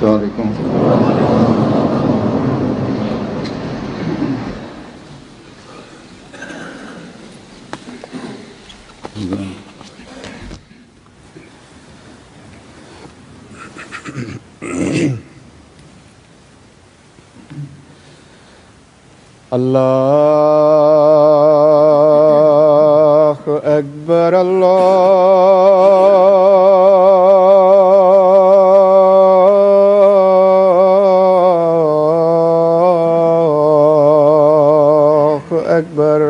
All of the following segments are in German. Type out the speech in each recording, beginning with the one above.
السلام عليكم. الله أكبر الله أكبر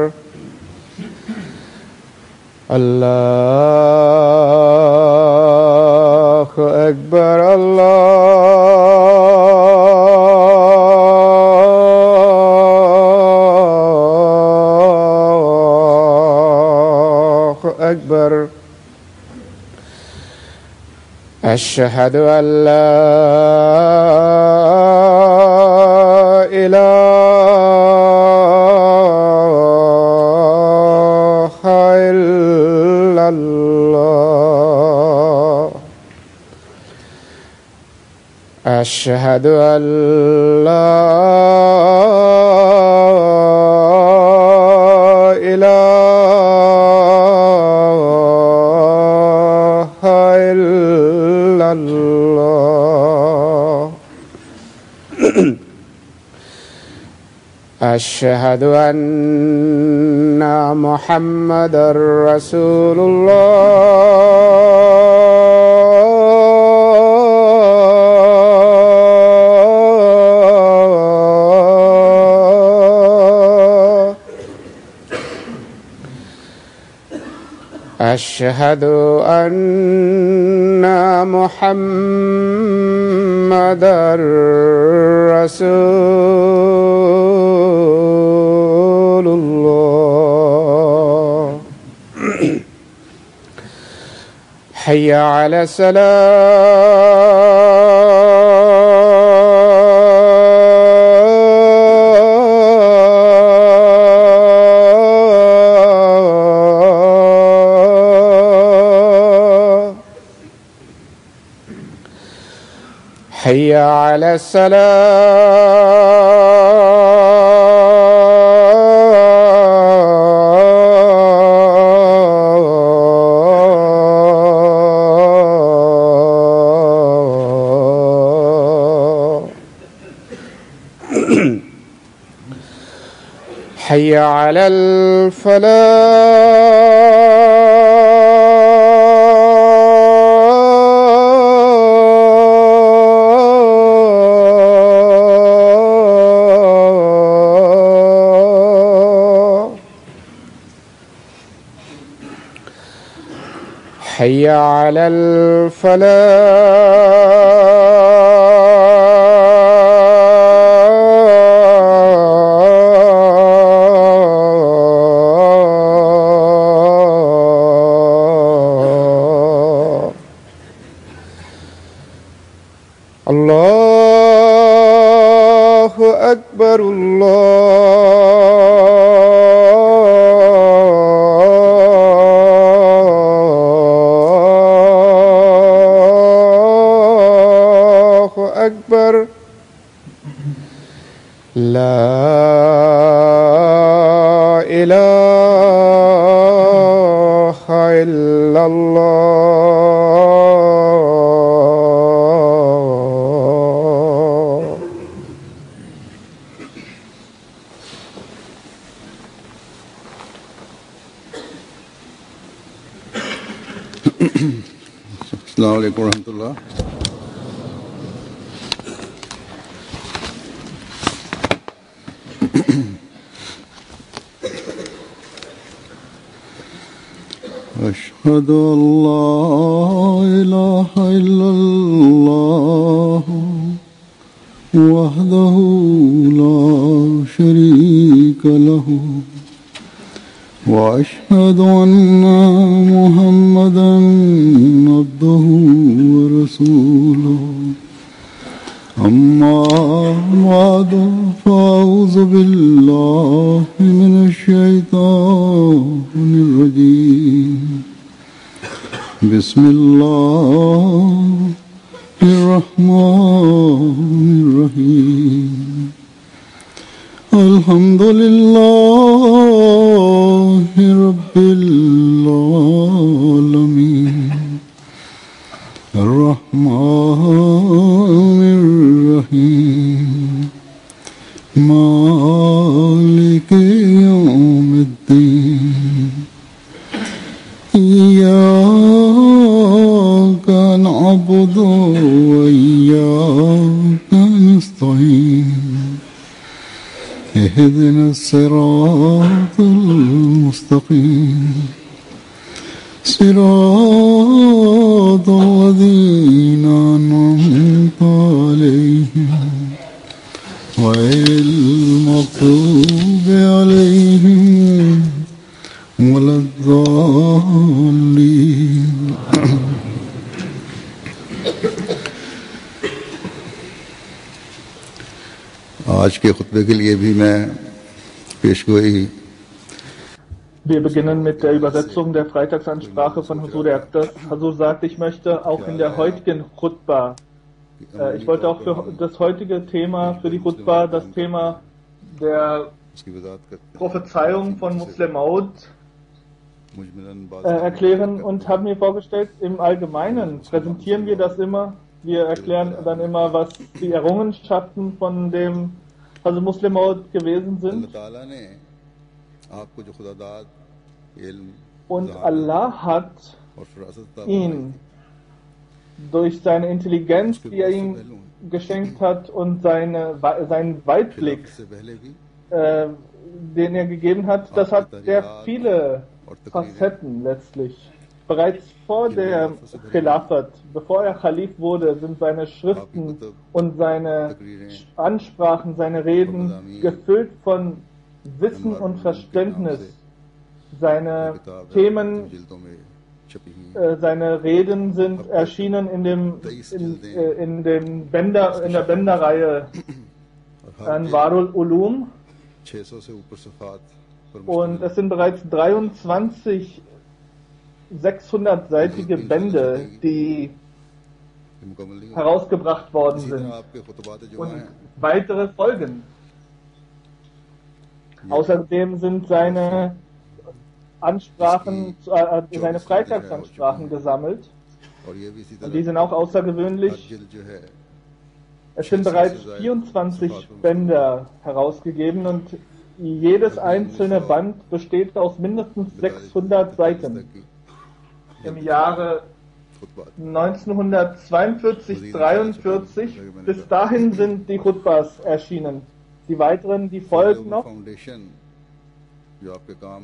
الله أكبر أكبر. أشهد أن لا إله إلا الله. أشهد أن لا أشهد أن محمدًا رسول الله. أشهد أن محمدًا رسول الله. حي على الصلاة. حي على الصلاة. حي على الفلاح. حي على الفلاح. الله أكبر الله أكبر. لا إله إلا الله. السلام عليكم ورحمة الله. أشهد أن لا إله إلا الله وحده لا شريك له وأشهد أن محمدًا عبده ورسوله. أما بعد فأعوذ بالله من الشيطان الرجيم. بسم الله الرحمن الرحيم الحمد لله رب العالمين الرحمن الرحيم مالك يوم الدين إياك نعبد وإياك نستعين اهدنا الصراط المستقيم صراط الذين أنعمت عليهم غير المغضوب عليهم ولا الضالين आज के खुतबे के लिए भी मैं पेशगोई Wir beginnen mit der Übersetzung der Freitagsansprache von Huzur Akbar. Huzur sagt, ich möchte auch in der heutigen Khutbah, ich wollte auch für das heutige Thema, für die Khutbah, das Thema der Prophezeiung von Musleh Maud erklären und habe mir vorgestellt, im Allgemeinen präsentieren wir das immer. Wir erklären dann immer, was die Errungenschaften von dem Musleh Maud gewesen sind. Und Allah hat ihn durch seine Intelligenz, die er ihm geschenkt hat, und seinen Weitblick, den er gegeben hat, das hat sehr viele Facetten letztlich. Bereits vor der Khilafat, bevor er Khalif wurde, sind seine Schriften und seine Ansprachen, seine Reden gefüllt von Wissen und Verständnis. Seine Themen, seine Reden sind erschienen in der Bänderreihe Anwarul Ulum, und es sind bereits 23 600-seitige Bände, die herausgebracht worden sind, und weitere folgen. Außerdem sind seine Ansprachen, seine Freitagsansprachen gesammelt, und die sind auch außergewöhnlich. Es sind bereits 24 Bänder herausgegeben, und jedes einzelne Band besteht aus mindestens 600 Seiten. Im Jahre 1942-43, bis dahin sind die Khutbas erschienen. Die weiteren, die folgen noch,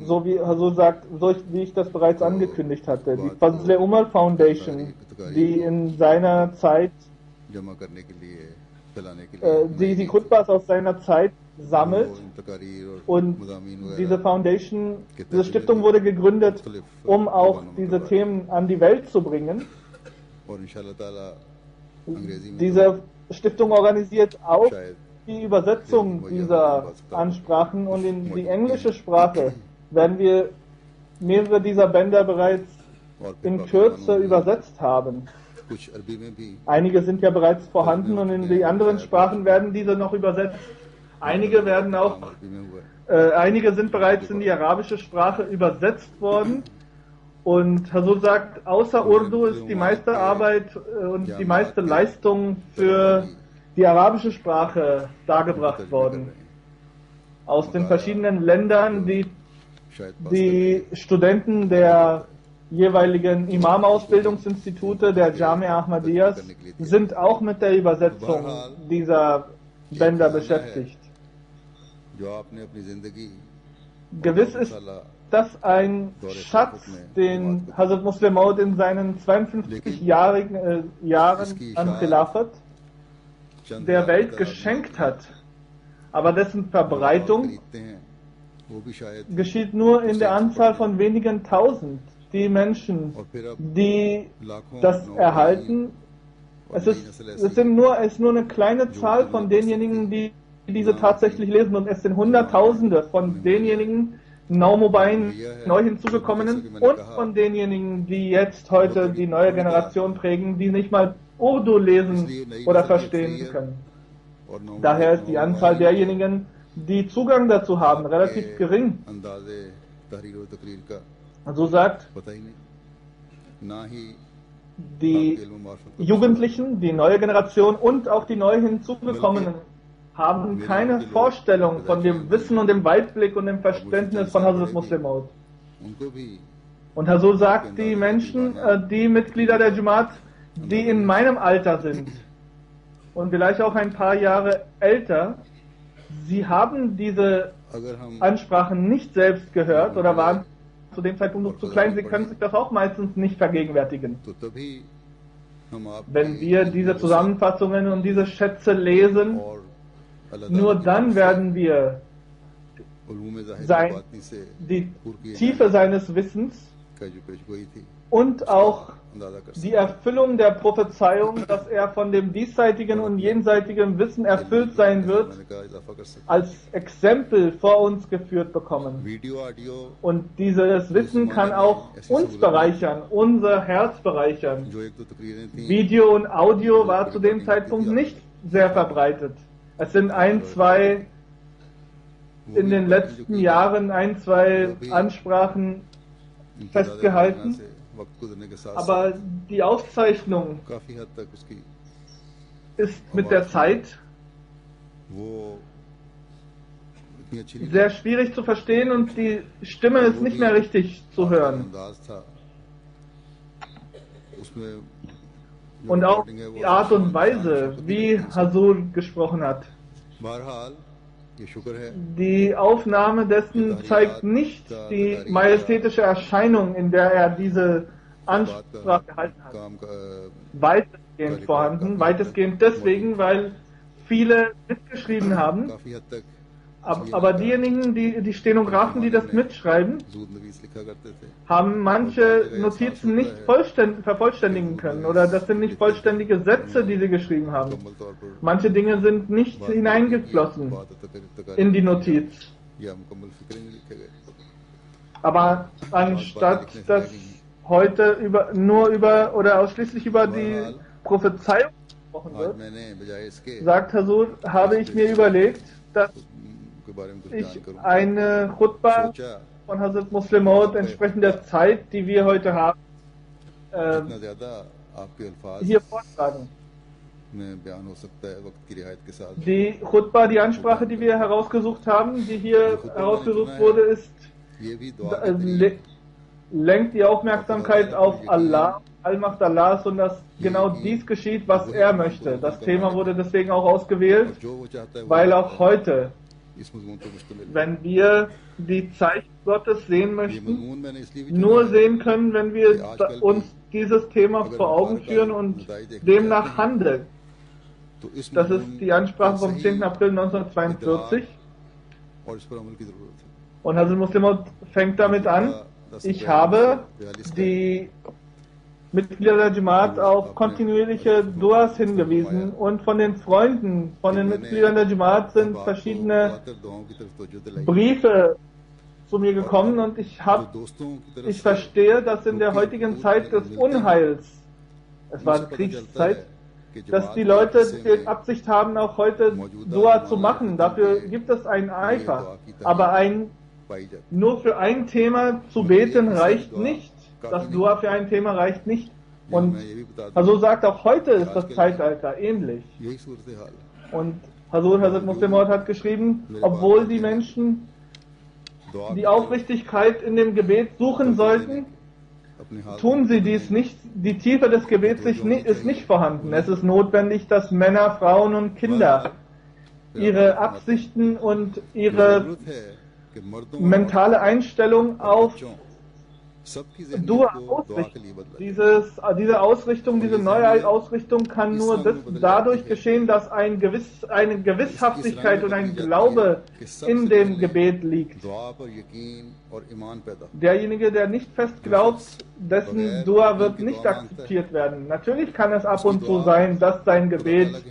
so wie ich das bereits angekündigt hatte. Die Fazl-e Umar Foundation, die in seiner Zeit, die Khutbas aus seiner Zeit sammelt, und diese Foundation, diese Stiftung wurde gegründet, um auch diese Themen an die Welt zu bringen. Diese Stiftung organisiert auch die Übersetzung dieser Ansprachen, und in die englische Sprache werden wir mehrere dieser Bänder bereits in Kürze übersetzt haben. Einige sind ja bereits vorhanden, und in die anderen Sprachen werden diese noch übersetzt. Einige sind bereits in die arabische Sprache übersetzt worden, und Huzur sagt, außer Urdu ist die meiste Arbeit und die meiste Leistung für die arabische Sprache dargebracht worden. Aus den verschiedenen Ländern, die Studenten der jeweiligen Imam-Ausbildungsinstitute der Jamia Ahmadiyas sind auch mit der Übersetzung dieser Bänder beschäftigt. Gewiss ist das ein Schatz, den Hazrat Musleh Maud in seinen 52 Jahren an Khilafat der Welt geschenkt hat, aber dessen Verbreitung geschieht nur in der Anzahl von wenigen tausend. Die Menschen, die das erhalten, es ist nur eine kleine Zahl von denjenigen, die diese tatsächlich lesen, und es sind Hunderttausende von denjenigen Naumobain neu hinzugekommenen und von denjenigen, die jetzt heute die neue Generation prägen, die nicht mal Urdu lesen oder verstehen können. Daher ist die Anzahl derjenigen, die Zugang dazu haben, relativ gering. So sagt die Jugendlichen, die neue Generation und auch die neu hinzugekommenen haben keine Vorstellung von dem Wissen und dem Weitblick und dem Verständnis von Hazrat Muslim Maud. Und so sagt die Menschen, die Mitglieder der Jamaat, die in meinem Alter sind und vielleicht auch ein paar Jahre älter, sie haben diese Ansprachen nicht selbst gehört oder waren zu dem Zeitpunkt noch zu klein, sie können sich das auch meistens nicht vergegenwärtigen. Wenn wir diese Zusammenfassungen und diese Schätze lesen, nur dann werden wir die Tiefe seines Wissens und auch die Erfüllung der Prophezeiung, dass er von dem diesseitigen und jenseitigen Wissen erfüllt sein wird, als Exempel vor uns geführt bekommen. Und dieses Wissen kann auch uns bereichern, unser Herz bereichern. Video und Audio war zu dem Zeitpunkt nicht sehr verbreitet. Es sind in den letzten Jahren ein, zwei Ansprachen festgehalten, aber die Aufzeichnung ist mit der Zeit sehr schwierig zu verstehen und die Stimme ist nicht mehr richtig zu hören. Und auch die Art und Weise, wie Hazur gesprochen hat. Die Aufnahme dessen zeigt nicht die majestätische Erscheinung, in der er diese Ansprache gehalten hat. Weitestgehend vorhanden, weitestgehend deswegen, weil viele mitgeschrieben haben, aber diejenigen, die Stenografen, die das mitschreiben, haben manche Notizen nicht vervollständigen können oder das sind nicht vollständige Sätze, die sie geschrieben haben. Manche Dinge sind nicht hineingeflossen in die Notiz. Aber anstatt dass heute nur über oder ausschließlich über die Prophezeiung gesprochen wird, sagt Hazur, habe ich mir überlegt, dass ich eine Khutbah von Hazrat Muslim Maud entsprechend der Zeit, die wir heute haben, hier vortragen. Die Khutbah, die Ansprache, die wir herausgesucht haben, die hier herausgesucht wurde, lenkt die Aufmerksamkeit auf Allah, Allmacht Allahs und dass genau dies geschieht, was er möchte. Das Thema wurde deswegen auch ausgewählt, weil auch heute, wenn wir die Zeichen Gottes sehen möchten, nur sehen können, wenn wir uns dieses Thema vor Augen führen und demnach handeln. Das ist die Ansprache vom 10. April 1942. Und Hazrat Muslim Maud fängt damit an, ich habe die Mitglieder der Jamaat auf kontinuierliche Duas hingewiesen und von den Freunden, von den Mitgliedern der Jamaat sind verschiedene Briefe zu mir gekommen und ich verstehe, dass in der heutigen Zeit des Unheils, es war eine Kriegszeit, dass die Leute die Absicht haben, auch heute Dua zu machen. Dafür gibt es einen Eifer. Aber nur für ein Thema zu beten reicht nicht. Das Dua für ein Thema reicht nicht. Und Hazur sagt, auch heute ist das Zeitalter ähnlich. Und Hazrat Muslim Maud hat geschrieben, obwohl die Menschen die Aufrichtigkeit in dem Gebet suchen sollten, tun sie dies nicht. Die Tiefe des Gebets ist nicht vorhanden. Es ist notwendig, dass Männer, Frauen und Kinder ihre Absichten und ihre mentale Einstellung auf Dua ausrichten. Diese Ausrichtung, diese neue Ausrichtung kann nur dadurch geschehen, dass eine Gewisshaftigkeit und ein Glaube in dem Gebet liegt. Derjenige, der nicht fest glaubt, dessen Dua wird nicht akzeptiert werden. Natürlich kann es ab und zu sein, dass sein Gebet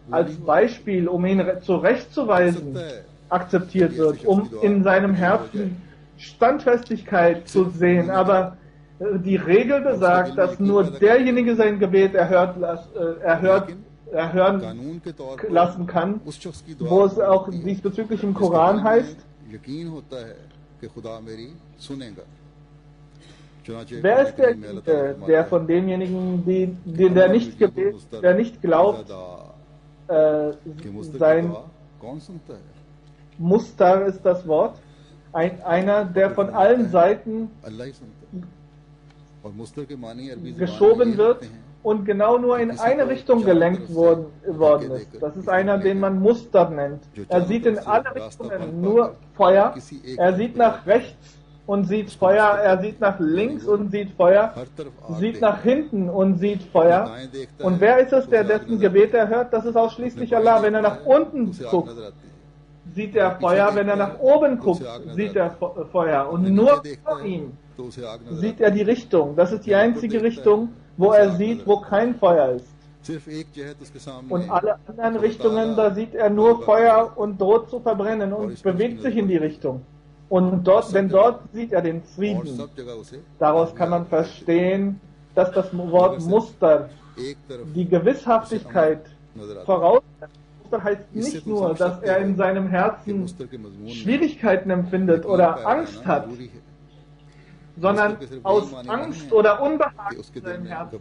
als Beispiel, um ihn zurechtzuweisen, akzeptiert wird, um in seinem Herzen Standfestigkeit zu sehen, aber Die Regel besagt, dass nur derjenige sein Gebet hören कानून के तौर पर lassen kann, उस शख्स की दुआ wo es auch होती है, diesbezüglich im जिसके Koran दिल में heißt, यकीन होता है कि खुदा मेरी सुनेगा। चुनांचे wer कुरान ist करीम में अल्लाह ताला derjenige, फरमाता der है, von demjenigen, der nicht glaubt, कि मुस्तकिल sein दुआ कौन सुनता है? Mustar ist das Wort, einer, der von allen Seiten अल्लाह ही सुनता है। और मुस्तर के मानी अरबी ज़बान में geschoben ये wird होते हैं, und genau nur in eine Richtung gelenkt worden ist. Das ist einer, den man Muster nennt. Er sieht in alle Richtungen nur Feuer. Er sieht nach rechts und sieht Feuer. Er sieht nach links und sieht Feuer. हर तरफ आग Sieht देखता nach hinten und sieht Feuer. दाएं देखता Und है, wer ist es, तो der उसे आग dessen नजर Gebet आती है। erhört? Das ist ausschließlich अपने Allah. बाएं Wenn er nach देखता है, unten उसे आग guckt, नजर आती है। sieht er Feuer. Wenn er nach oben guckt, sieht er Feuer. Und nur vor ihm तो उसे आग नजर sieht आती er die Richtung. Das ist die einzige Richtung, wo er sieht, wo kein Feuer ist. है। सिर्फ एक जहत उसके सामने Und alle anderen Richtungen, da sieht er nur Feuer und droht zu verbrennen und bewegt sich in die Richtung. Und dort, denn dort sieht er den और Frieden. सब जगह उसे Daraus kann man verstehen, dass das Wort Muster एक तरफ die Gewisshaftigkeit नजर आता है। voraussetzt. Muster heißt nicht nur, dass er in seinem कि Herzen मुस्तर के मजमून में Schwierigkeiten empfindet oder Angst hat, जरूरी है sondern aus Angst oder Unbehagen in seinem Herzen.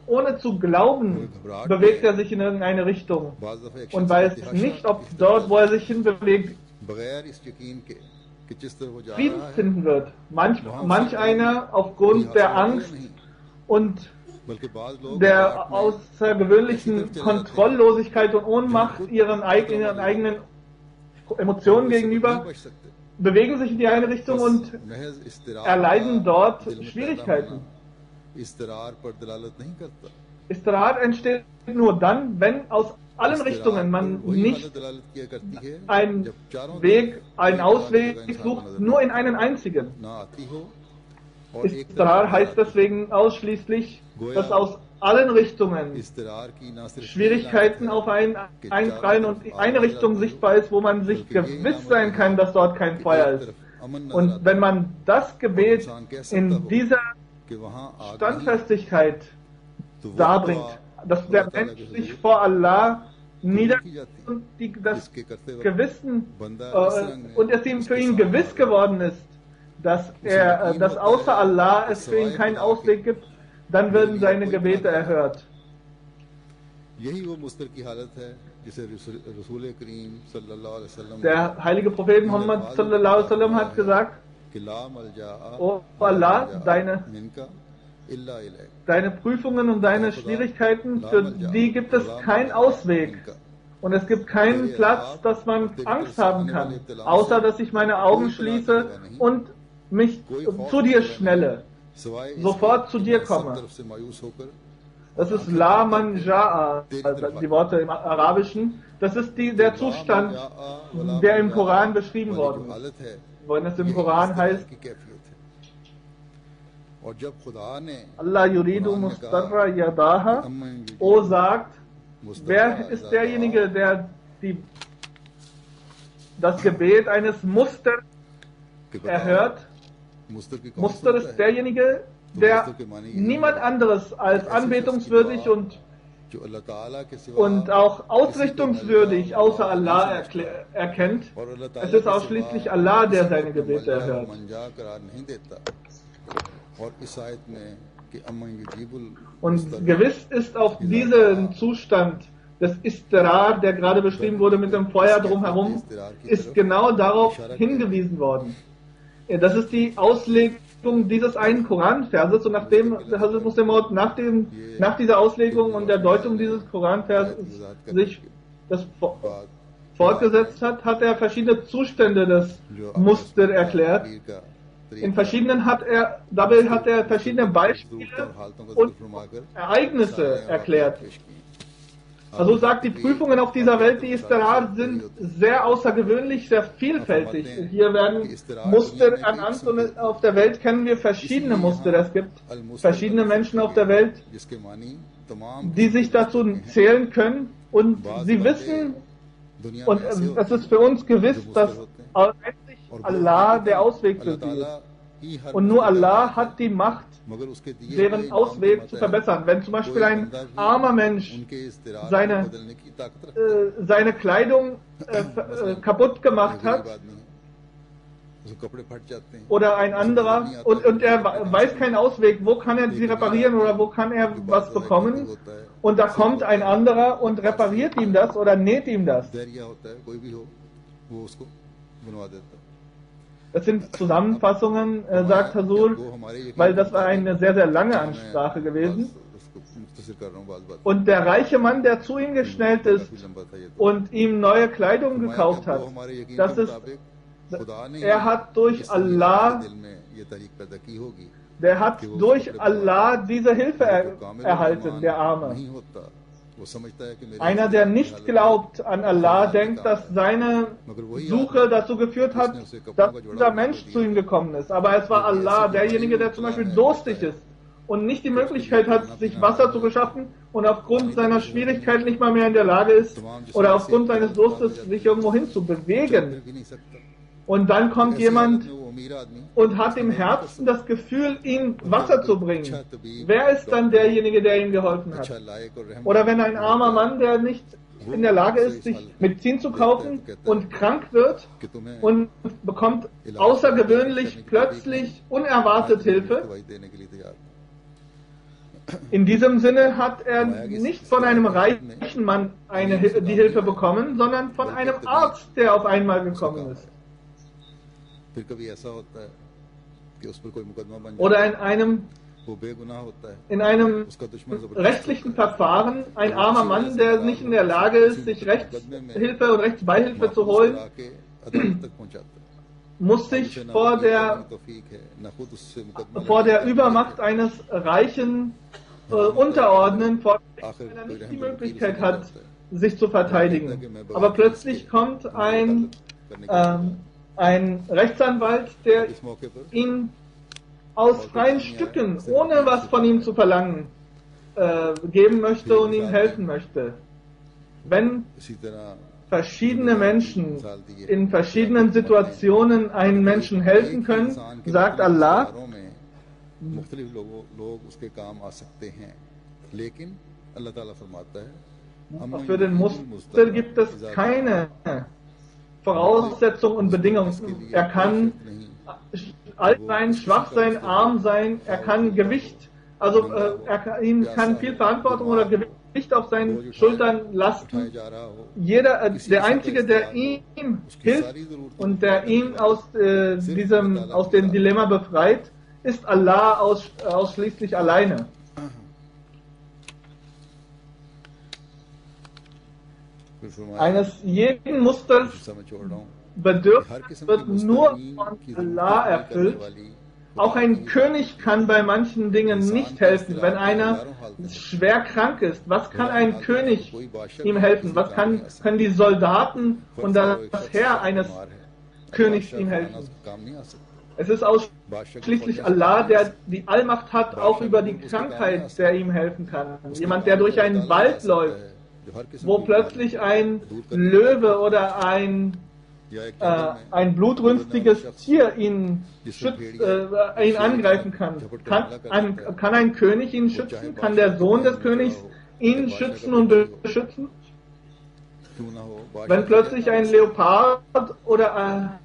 Ohne zu glauben, bewegt er sich in irgendeine Richtung बाज़ दफ़े एक und शख्स weiß इतिहास nicht, में ob dort, wo er sich hinbewegt, बगैर इस यकीन के कि जिस तरफ वो जा Frieden रहा है, finden wird. Manch einer aufgrund der Angst und बल्कि बाज़ लोग der außergewöhnlichen Kontrolllosigkeit und Ohnmacht ihren eigenen Emotionen gegenüber बच सकते। bewegen sich in die eine Richtung und महज इस्तिरार erleiden dort दिल में पैदा Schwierigkeiten. होना इस्तिरार पर दलालत नहीं करता। Istirahat entsteht nur dann, wenn aus allen Richtungen man वही nicht हालत दलालत किया करती है einen जब चारों Weg, einen तरफ Ausweg एक जगह sucht, इंसान nur in einen einzigen. ना आती हो और एक Istirahat तरफ heißt deswegen ausschließlich, dass aus allen Richtungen इस्तिरार की ना सिर्फ Schwierigkeiten auf einen einprallen und eine Richtung sichtbar ist, wo man sich gewiss sein kann, dass dort kein Feuer ist. Und wenn man das Gebet in dieser कि वहाँ आग नहीं, Standfestigkeit तो वो darbringt, दुआ dass der Mensch sich vor Allah niederlegt und das जिसके करते वक्त Gewissen बंदा इस रंग में und es ihm für ihn gewiss geworden ist, dass außer Allah es für ihn keinen Ausweg gibt, dann werden seine Gebete erhört. यही वो मुस्तर की हालत है जिसे रसूल करीम सल्लल्लाहु अलैहि वसल्लम Der heilige Prophet Muhammad sallallahu alaihi wasallam hat gesagt, कि ला मलजा O Allah, मिनका इल्ला इलैक deine Prüfungen und deine Schwierigkeiten, für die gibt es keinen Ausweg. Und es gibt keinen Platz, dass man Angst haben kann, außer dass ich meine Augen schließe und mich zu dir schnelle, sofort zu dir komme. Das ist La Man Ja'a, also die Worte im Arabischen. Das ist der Zustand, der im Koran beschrieben worden ist. Wenn es im Koran heißt, Allah yuridu mustarra yadaha, O sagt, wer ist derjenige, der das Gebet eines Muster erhört? Muster ist derjenige, der niemand anderes als anbetungswürdig und auch ausrichtungswürdig außer Allah erkennt. Es ist ausschließlich Allah, der seine Gebete erhört. Und gewiss ist auf diesen Zustand des Istirar, der gerade beschrieben wurde mit dem Feuer drumherum, ist genau darauf hingewiesen worden. Das ist die Auslegung dieses einen Koranverses und nachdem Hazrat Muslim Maud nach dieser Auslegung und der Deutung dieses Koranverses sich das fortgesetzt hat, hat er verschiedene Zustände des Muster erklärt. Dabei hat er verschiedene Beispiele und Ereignisse erklärt. Also sagt, die Prüfungen auf dieser Welt, die Istirar, sind sehr außergewöhnlich, sehr vielfältig. Hier werden Muster ernannt und auf der Welt kennen wir verschiedene Muster. Es gibt verschiedene Menschen auf der Welt, die sich dazu zählen können und sie wissen, und es ist für uns gewiss, dass einzig Allah der Ausweg für sie ist. ही हर Und nur मुसीबत Allah का hat die Macht, मगर उसके दिए हुए deren इनाम के Ausweg zu मातहत verbessern. Wenn zum Beispiel कोई ein बंदा भी armer Mensch उनके इज़्तिरार को seine, बदलने की ताकत रखता है। seine Kleidung kaputt कोई gemacht गरीब hat, आदमी है, उसके कपड़े फट जाते हैं, oder ein उसे नजर anderer, नहीं आता und कि er कपड़े कहाँ weiß से keinen Ausweg, wo kann er sie reparieren oder wo kann er क्योंकि was बात bekommen, होता है, und da सिर्फ kommt होता ein है, anderer und repariert ihm das oder näht ihm das. दरिया होता है, कोई भी हो, वो उसको बनवा देता है। Das sind Zusammenfassungen, sagt Hazur, weil das war eine sehr, sehr lange Ansprache gewesen. Und der reiche Mann, der zu ihm geschnellt ist und ihm neue Kleidung gekauft hat, das ist, er hat durch Allah, der hat durch Allah diese Hilfe erhalten, der Arme. Einer, der nicht glaubt an Allah, denkt, dass seine Suche dazu geführt hat, dass dieser Mensch zu ihm gekommen ist. Aber es war Allah, derjenige, der zum Beispiel durstig ist und nicht die Möglichkeit hat, sich Wasser zu beschaffen und aufgrund seiner Schwierigkeit nicht mal mehr in der Lage ist oder aufgrund seines Durstes sich irgendwo hin zu bewegen. Und dann kommt jemand und hat im Herzen das Gefühl, ihm Wasser zu bringen. Wer ist dann derjenige, der ihm geholfen hat? Oder wenn ein armer Mann, der nicht in der Lage ist, sich Medizin zu kaufen und krank wird und bekommt außergewöhnlich, plötzlich, unerwartet Hilfe. In diesem Sinne hat er nicht von einem reichen Mann die Hilfe bekommen, sondern von einem Arzt, der auf einmal gekommen ist. Oder in einem rechtlichen Verfahren ein armer Mann, der nicht in der Lage ist, sich Rechtshilfe und Rechtsbeihilfe zu holen, muss sich vor der Übermacht eines Reichen unterordnen, weil er nicht die Möglichkeit hat, sich zu verteidigen. Aber plötzlich kommt ein Rechtsanwalt, der ihn aus freien Stücken, ohne was von ihm zu verlangen, geben möchte und ihm helfen möchte. Wenn verschiedene Menschen in verschiedenen Situationen einen Menschen helfen können, sagt Allah, für den Muslim gibt es keine Voraussetzungen und Bedingungen. Er kann alt sein, schwach sein, arm sein, er kann Gewicht, also ihm kann viel Verantwortung oder Gewicht auf seinen Schultern lasten. Der Einzige, der ihm hilft und der ihn aus dem Dilemma befreit, ist Allah ausschließlich alleine. Eines jeden Musters Bedürfnis wird nur von Allah erfüllt. Auch ein König kann bei manchen Dingen nicht helfen. Wenn einer schwer krank ist, was kann ein König ihm helfen? Was können die Soldaten und das Heer eines Königs ihm helfen? Es ist ausschließlich Allah, der die Allmacht hat, auch über die Krankheit, der ihm helfen kann. Jemand, der durch einen Wald läuft, wo plötzlich ein Löwe oder ein blutrünstiges Tier ihn angreifen kann. Kann ein König ihn schützen? Kann der Sohn des Königs ihn schützen und beschützen? Wenn plötzlich ein Leopard oder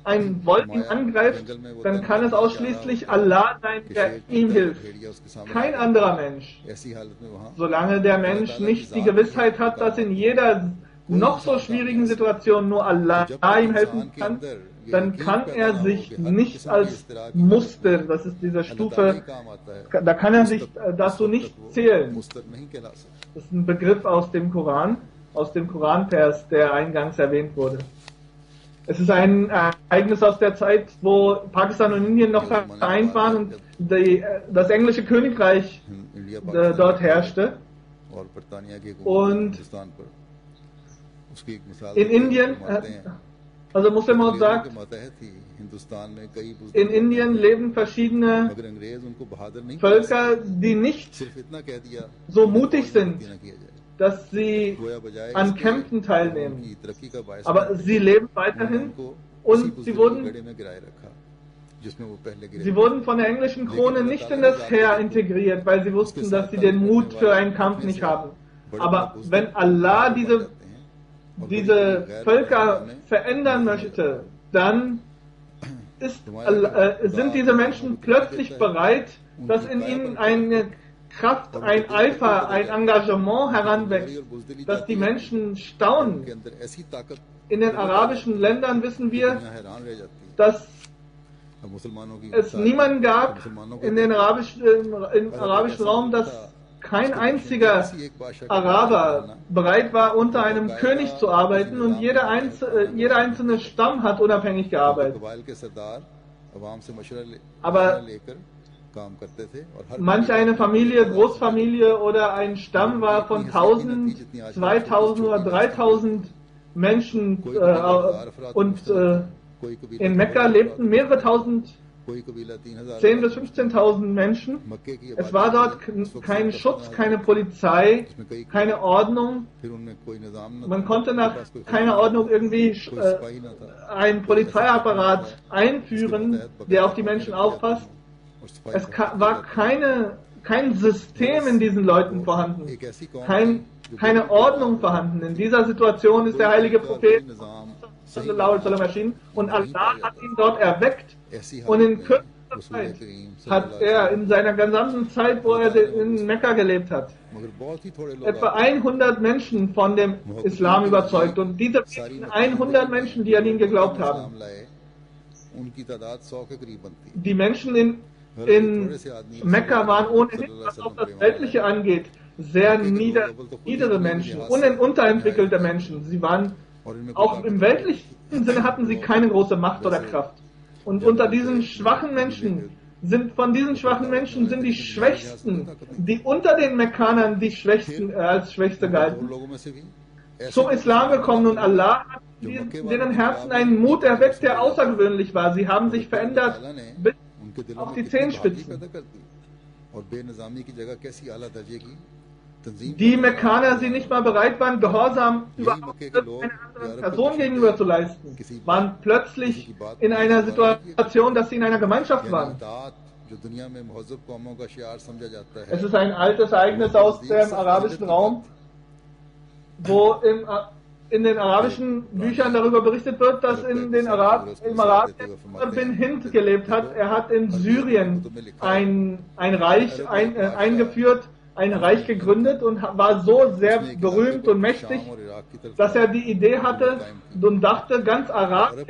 ein Wolf ihn angreift, dann kann es ausschließlich Allah sein, der ihm hilft. Kein anderer Mensch. Solange der Mensch nicht die Gewissheit hat, dass in jeder noch so schwierigen Situation nur Allah ihm helfen kann, dann kann er sich nicht als Muster, das ist diese Stufe, da kann er sich dazu nicht zählen. Das ist ein Begriff aus dem Koranvers, der eingangs erwähnt wurde. Es ist ein Ereignis aus der Zeit, wo Pakistan und Indien noch vereint waren und das englische Königreich dort herrschte. Und in Indien, also Muslim sagt, in Indien leben verschiedene Völker, die nicht so mutig sind, dass sie an Kämpfen teilnehmen. Aber sie leben weiterhin und sie wurden जिसमें वो पहले गिरे Sie wurden von der englischen Krone nicht in das Heer integriert, weil sie wussten, dass sie den Mut für einen Kampf nicht haben. Aber wenn Allah diese Völker verändern möchte, dann sind diese Menschen plötzlich bereit, dass in ihnen eine Kraft, ein Eifer, ein Engagement heranwächst, dass die Menschen staunen. के अंदर ऐसी ताकत In den arabischen Ländern wissen wir, दुनिया हैरान रह जाती है dass अब मुसलमानों की es niemanden gab im arabischen Raum, dass kein einziger Araber bereit war, unter einem König zu arbeiten, und jeder einzelne Stamm hat unabhängig gearbeitet. कबाइल के सरदार अवाम से Aber मशवरा लेकर काम करते थे और हर manch eine Familie, Großfamilie oder ein Stamm war von 1000, 2000 oder 3000 Menschen und कोई कबीला in Mekka lebten mehrere tausend, कोई कबीला 3000 10.000 bis 15.000 Menschen. मक्के की Es war dort kein Schutz, keine Polizei, keine Ordnung. फिर उनमें कोई निजाम न Man konnte nach keiner Ordnung irgendwie कोई सिपाही न था einen Polizeiapparat einführen, der auf die Menschen aufpasst. और सिपाही Es war kein System in diesen Leuten vorhanden, एक ऐसी कौम keine Ordnung vorhanden. In dieser Situation ist der heilige Prophet Nizam sallallahu alaihi wasallam erschienen und Allah hat ihn dort erweckt, ऐसी und in हालत में kürzester रसूल Zeit करीम hat er in seiner gesamten Zeit, wo er in Mekka gelebt hat, मगर बहुत ही थोड़े लोग etwa 100 Menschen von dem Islam überzeugt, und diese 100 Menschen, die an ihn geglaubt haben, इस्लाम लाए उनकी तादाद 100 के करीब बनती die Menschen in Mekka waren ohnehin, was auch das Weltliche angeht, sehr niedere Menschen, unterentwickelte Menschen. Sie waren auch im weltlichen Sinne, hatten sie keine große Macht oder Kraft. Und unter diesen schwachen Menschen von diesen schwachen Menschen sind die Schwächsten, die unter den Mekkanern die Schwächsten als Schwächste और galten, लोगों में से भी ऐसे zum Islam gekommen, und Allah hat in deren Herzen einen Mut erweckt, der außergewöhnlich war. Sie haben sich verändert ताला ने bis उनके दिलों auf में die कितनी Zehenspitzen. बहादुरी पैदा कर दी और बेनिजामी की जगह कैसी आला दर्जे की तंजीम Die Mekkaner, die nicht mal bereit waren, Gehorsam überhaupt einer anderen Person gegenüber zu leisten, waren plötzlich in einer Situation, dass sie in einer Gemeinschaft waren. इताअत जो दुनिया में महज़ब कौमों का शियार समझा जाता है Es ist ein altes Ereignis aus dem arabischen Raum, wo in den arabischen Büchern darüber berichtet wird, dass im Arabien bin Hind gelebt hat. Er hat in Syrien ein Reich eingeführt, ein Reich gegründet und war so sehr berühmt und mächtig, शाम और इराक की तरफ dass er die Idee hatte und dachte, ganz Arabien,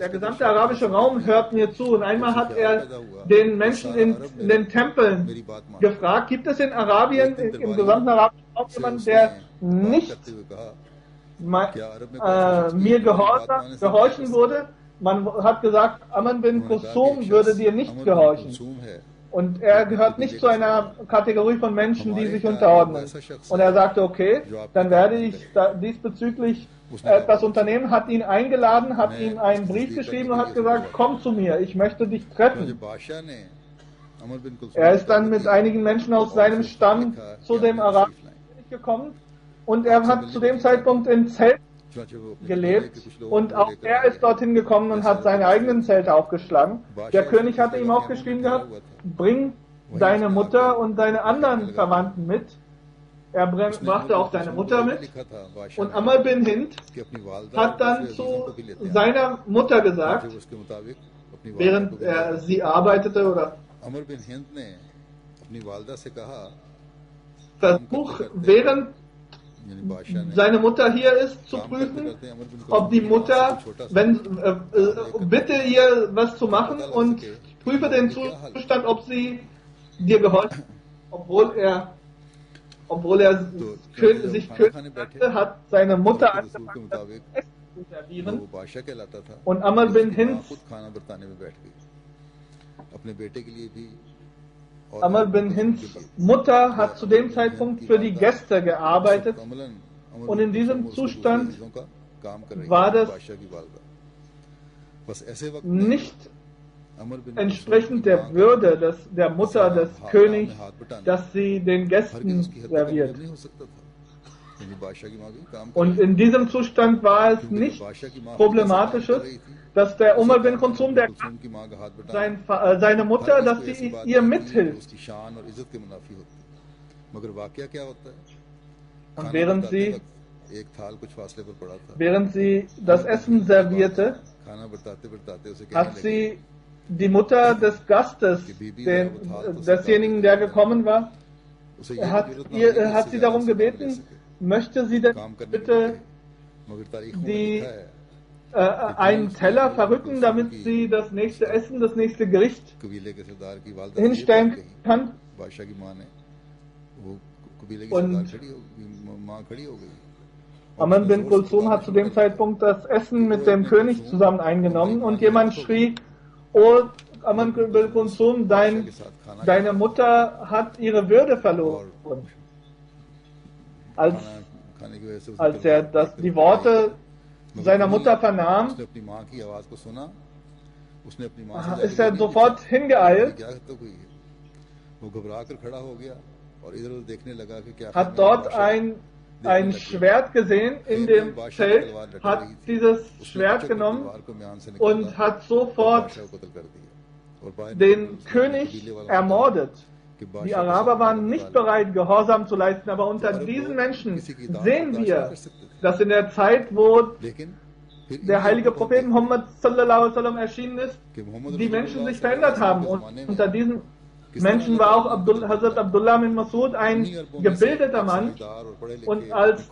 der gesamte arabische Raum hört mir zu. Und einmal hat er den Menschen in den Tempeln gefragt, gibt es in Arabien, im gesamten arabischen Raum jemanden, der nicht करते हुए कहा mir gehorchen würde? Man hat gesagt, Amr bin Kusum würde dir nicht gehorchen. मासूम है Und er gehört nicht zu einer Kategorie von Menschen, die sich unterordnen. Und er sagte, okay, dann werde ich diesbezüglich etwas unternehmen, hat ihn eingeladen, hat ihm einen Brief geschrieben und hat gesagt, komm zu mir, ich möchte dich जो treffen. बादशाह ने अमर बिन Kulsoom Er ist dann mit einigen Menschen aus seinem Stamm zu dem arabischen König gekommen, und er hat zu dem Zeitpunkt im Zelt gelebt, und auch er ist dorthin gekommen und hat seine eigenen Zelte aufgeschlagen. Der König hatte ihm auch geschrieben gehabt, bring deine Mutter und deine anderen Verwandten mit. Er brachte auch seine Mutter mit, und Amr bin Hind hat dann zu seiner Mutter gesagt, während sie arbeitete oder अमर बिन हिंद ने अपनी वालदा से कहा während यानी बादशाह ने seine Mutter hier ist, zu prüfen, ob die Mutter, bitte ihr was zu machen und prüfe den Zustand, ob sie dir gehorcht, obwohl er sich König nannte, hat seine Mutter angefangen, das Essen zu servieren, वो बादशाह कहलाता था und Amr bin Hind, खुद खाना बरताने में बैठ गई अपने बेटे के लिए भी और Amr bin Hinds Mutter hat zu dem Zeitpunkt für die Gäste gearbeitet, Amlan Amar und in diesem Zustand चीजों का काम कर रही war है das बादशाह की वालदा बस ऐसे वक्त में nicht अमर बिन entsprechend der Würde der Mutter des Königs, dass sie den हरगिज़ Gästen उसकी हरकत serviert. नहीं हो सकता था यानी बादशाह की माँ भी काम कर Und in diesem Zustand war es क्योंकि nichts बादशाह की माँ Problematisches, dass der Umar bin Kulsum, der Kulsum की माँ का हाथ बटाना seine Mutter, हर dass किसी को ऐसी sie बात ihr नहीं थी जो mithilft. उसकी शान और इज्जत के मुनाफी होती है मगर वाकया क्या होता है Und खाना während बरताते sie, वक्त एक थाल कुछ फासले पर पड़ा था während sie das Essen servierte, खाना बरताते बरताते उसे hat कहने लगी sie die Mutter des Gastes, desjenigen, der gekommen war, उसे ये भी जरूरत ना होगी कि hat उससे sie ज्यादा darum से काम ले gebeten, सके möchte sie denn काम करने के bitte लिए मगर तारीखों में die लिखा है einen Teller verrücken, damit sie das nächste Essen, das nächste Gericht कबीले के सरदार की वालदा से ये बात hinstellen कही kann. बादशाह की माँ ने वो कबीले की Und सरदार खड़ी हो माँ खड़ी हो गई और Amr उसने bin जोर से Kulsum पुकारा hat zu dem शुरू कर दिया। Zeitpunkt das Essen mit dem König zusammen eingenommen und jemand schrie, oh Amr bin Kulsum, बादशाह के साथ खाना deine Mutter hat ihre Würde verloren. Als, खाने की वजह से उसे als er die Worte seiner Mutter vernahm, उसने अपनी माँ की आवाज को सुना उसने अपनी माँ से ist जाके er बोली, sofort "ये hingeeilt, क्या तो हुई है वो घबरा कर खड़ा हो गया और इधर उधर देखने लगा कि क्या hat dort ein Schwert gesehen in dem Zelt, hat dieses Schwert genommen und hat sofort den König ermordet. Die Araber waren nicht bereit, Gehorsam zu leisten, aber unter diesen Menschen sehen wir, dass in der Zeit, wo der heilige Prophet Muhammad sallallahu alaihi wasallam erschienen ist, die Menschen sich verändert haben. Und unter diesen Menschen war auch Hazrat Abdullah bin Masud ein gebildeter Mann. Und als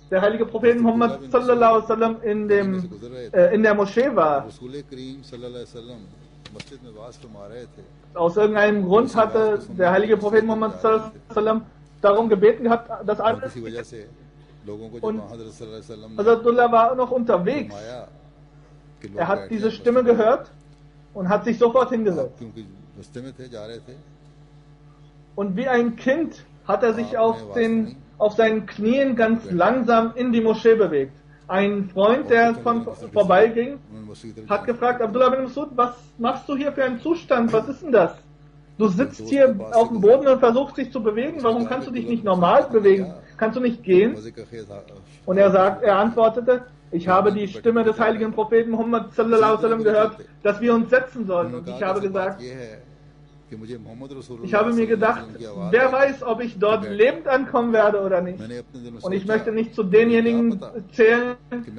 der heilige Prophet Muhammad sallallahu alaihi wasallam in der Moschee war, aus irgendeinem Grund hatte der heilige Prophet Muhammad sallallahu alaihi wasallam darum gebeten gehabt, dass alles. Und Hazrat Abdullah war noch unterwegs. Er hat diese Stimme gehört und hat sich sofort hingesetzt. Und wie ein Kind hat er sich auf seinen Knien ganz langsam in die Moschee bewegt. Ein Freund, der vorbeiging, hat gefragt, Abdullah bin Masud, was machst du hier für einen Zustand? Was ist denn das? Du sitzt hier auf dem Boden und versuchst dich zu bewegen. Warum kannst du dich nicht normal bewegen? Kannst du nicht gehen? Und er antwortete, ich habe die Stimme des heiligen Propheten Muhammad sallallahu alaihi wasallam gehört, dass wir uns setzen sollen. Und ich habe gesagt, ich habe mir gedacht, wer weiß, ob ich dort lebend ankommen werde oder nicht. Und ich möchte nicht zu denjenigen zählen,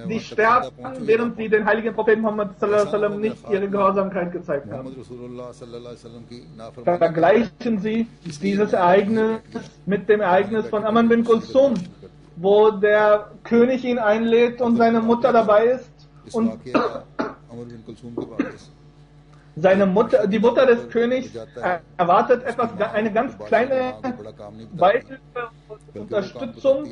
die sterben, während sie den heiligen Propheten Muhammad sallallahu alaihi wasallam nicht ihre Gehorsamkeit gezeigt haben. Vergleichen Sie dieses Ereignis mit dem Ereignis von Amr bin Kulsum, wo der König ihn einlädt und seine Mutter dabei ist und die Mutter des Königs erwartet eine ganz kleine Beihilfe und Unterstützung,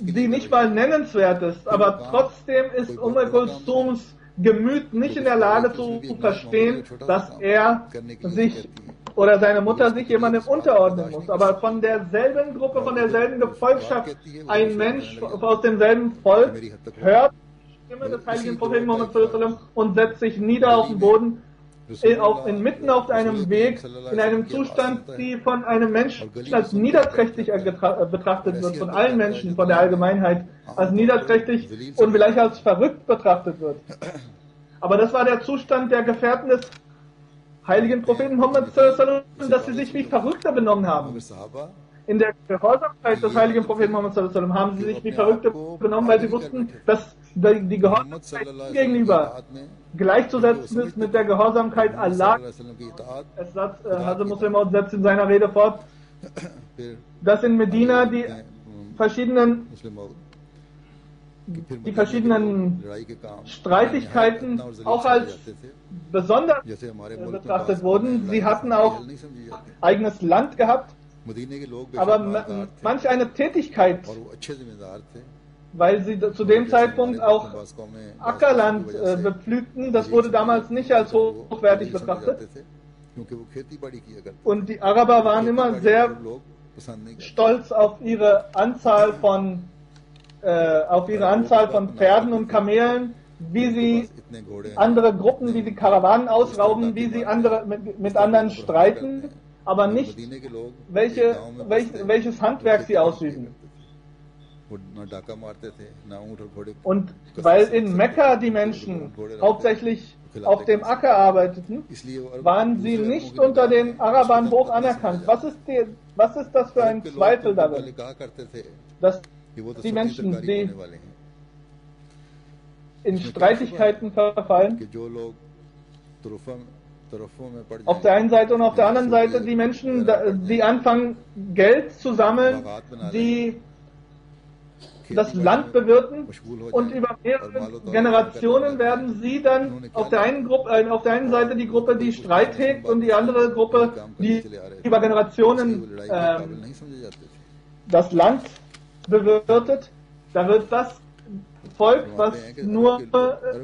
die nicht mal nennenswert ist, aber trotzdem ist Kulsums Gemüt nicht in der Lage zu verstehen, dass er sich oder seine Mutter sich jemandem unterordnen muss. Aber von derselben Gruppe, von derselben Gefolgschaft, ein Mensch aus demselben Volk hört die Stimme des heiligen Propheten Muhammad sallallahu alaihi wasallam und setzt sich nieder auf den Boden, inmitten auf einem Weg, in einem Zustand, die von einem Menschen als niederträchtig betrachtet wird, von allen Menschen, von der Allgemeinheit, als niederträchtig und vielleicht als verrückt betrachtet wird. Aber das war der Zustand der Gefährten des heiligen Propheten Muhammad sallallahu alaihi wasallam, dass sie sich wie Verrückte benommen haben. In der Gehorsamkeit des heiligen Propheten Muhammad sallallahu alaihi wasallam haben sie sich wie Verrückte benommen, weil sie wussten, dass die Gehorsamkeit gegenüber gleichzusetzen ist mit der Gehorsamkeit Allah. Es sagt, Hazrat Muslim setzt in seiner Rede fort, dass in Medina die verschiedenen Streitigkeiten auch als besonders betrachtet wurden. Sie hatten auch eigenes Land gehabt, aber manch eine Tätigkeit, weil sie zu dem Zeitpunkt auch Ackerland bepflügten, das wurde damals nicht als hochwertig betrachtet. Und die Araber waren immer sehr stolz auf ihre Anzahl von Pferden und Kamelen, wie sie andere Gruppen, wie sie Karawanen ausrauben, wie sie mit anderen streiten. aber nicht, मदीने के लोग welches Handwerk sie ausüben. वो ना डाका मारते थे ना ऊंट और घोड़े Und weil in Mekka die Menschen hauptsächlich auf dem Acker arbeiteten, इसलिए वो अरब waren sie दूसरे nicht लोगों के unter den मुकाबले Arabern hoch मुकाबले anerkannt. समझे Was ist das für जाते। ein अरब के लोग Zweifel तो पहले darin, कहा करते थे dass कि वो तो die सब्जी Menschen, तरकारी die होने वाले हैं in Streitigkeiten verfallen? कि जो लोग तरफों में पड़ Auf der जाएं, einen Seite und auf der anderen Seite die Menschen, die anfangen, Geld zu sammeln, die das Land bewirten, und über mehrere Generationen werden sie dann auf der einen Seite die Gruppe, die Streit hegt, und die andere Gruppe, die über Generationen वो लड़ाई के काबिल नहीं समझे जाते थे। das Land bewirtet. Da wird das Volk, was nur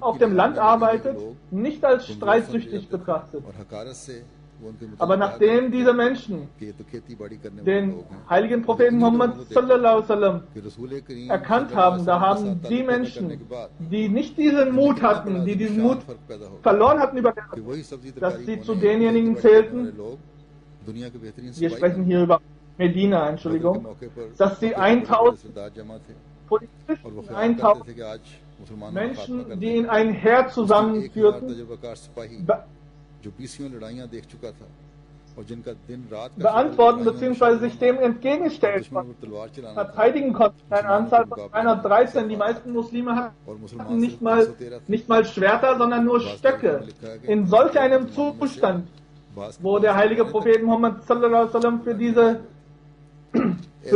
auf dem Land arbeitet, nicht als streitsüchtig betrachtet. और हकारत से वो उनके मुताबिक Aber nachdem diese Menschen कि ये तो खेती बाड़ी करने वाले den लोग हैं heiligen Propheten Muhammad sallallahu alaihi wasallam कि रसूल करीम erkannt haben, da haben die Menschen, die nicht diesen Mut hatten, die diesen Mut verloren hatten, über कि वही सब्जी dass तरकारी sie zu होने denjenigen खेती बाड़ी करने zählten, वाले लोग दुनिया के बेहतरीन wir सिपाही sprechen बने। hier über Medina, बदर के Entschuldigung, मौके पर dass sie मौके पर 1000 सरदार जमा थे Polizisten, और वो ख्याल करते 1000 थे कि आज मुसलमानों का खात्मा Menschen, कर die दें। in ein Heer 1000 zusammenführten, तजुर्बाकार सिपाही जो 20 लड़ाइयां देख चुका था और जिनका दिन रात का beantworten शुरू bzw. sich dem और entgegenstellen दुश्मन konnten, पर तलवार चलाना था verteidigen konnten. Eine Anzahl von 313. Die meisten Muslime और hatten मुसलमान nicht mal Schwerter, sondern nur Stöcke. In solch einem Zustand, wo der heilige Prophet Muhammad sallallahu alaihi wasallam für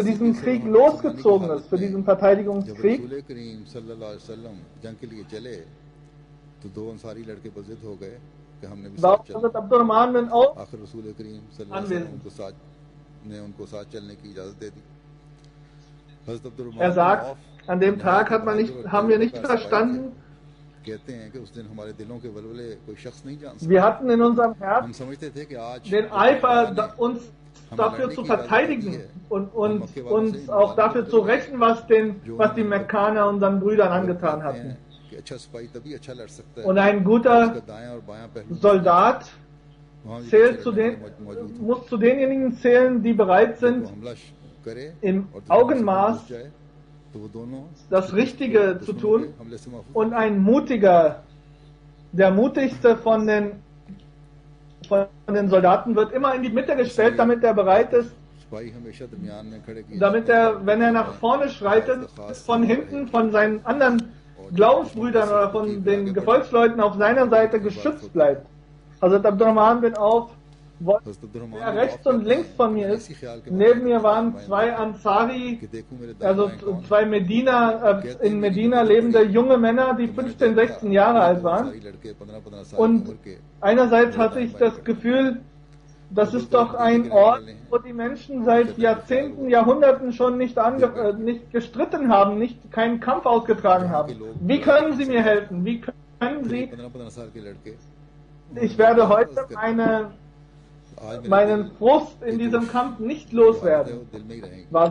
diesen Krieg losgezogen ist, für diesen जब Verteidigungskrieg, रसूल करीम सल्लल्लाहु अलैहि वसल्लम जंग के लिए चले तो दो अंसारी लड़के बजिद हो गए कि हमने भी war साथ चलना। Hazrat Abdurrahman bin Auf आखिर रसूल करीम सल्लल्लाहु अलैहि वसल्लम उनको साथ चलने की इजाजत दे दी। Hazrat Abdurrahman sagt, Auf an dem Tag haben wir nicht verstanden, कहते हैं कि उस दिन हमारे दिलों के वलवले कोई शख्स नहीं जान सकता। wir hatten in unserem हम Herzen समझते थे कि आज den Eifer, uns dafür zu verteidigen und uns auch dafür zu rächen, was die Mekkaner unseren Brüdern angetan hatten. कि अच्छा सिपाही तभी अच्छा लड़ सकता है Und ein उसका guter दायां और बायां पहलू Soldat वहाँ भी zählt पीछे zu लड़ने den, के मौजूद हैं। muss zu denjenigen zählen, die bereit वो sind, हमला करे im और दुश्मन से Augenmaß घुस जाए तो वो दोनों das Richtige zu दुश्मनों tun, के हमले से महफूज und ein mutiger, der mutigste von den Soldaten wird immer in die Mitte gestellt, damit er bereit ist, सिपाही हमेशा दरमियान में खड़े किए damit er, wenn er nach vorne schreitet, von hinten von seinen anderen Glaubensbrüdern oder von den Gefolgsleuten auf seiner Seite geschützt bleibt. Also Abdurrahman bin Auf, हज़रत Abdurrahman der rechts und links von mir ist, neben mir waren zwei Ansari, कि देखूं मेरे also दाएं बाएं कौन zwei in Medina lebende junge Männer, die 15, 16 Jahre alt waren. सारी लड़के 15-15 साल की Und उम्र के einerseits hatte ich das Gefühl, das ist doch ein Ort, wo die Menschen seit Jahrzehnten, Jahrhunderten schon nicht gestritten haben, keinen Kampf ausgetragen haben. Wie können Sie mir helfen? Wie können Sie? 15-15 साल के लड़के Ich werde heute meinen Frust in diesem Kampf nicht loswerden, दिल में ही रहेंगे war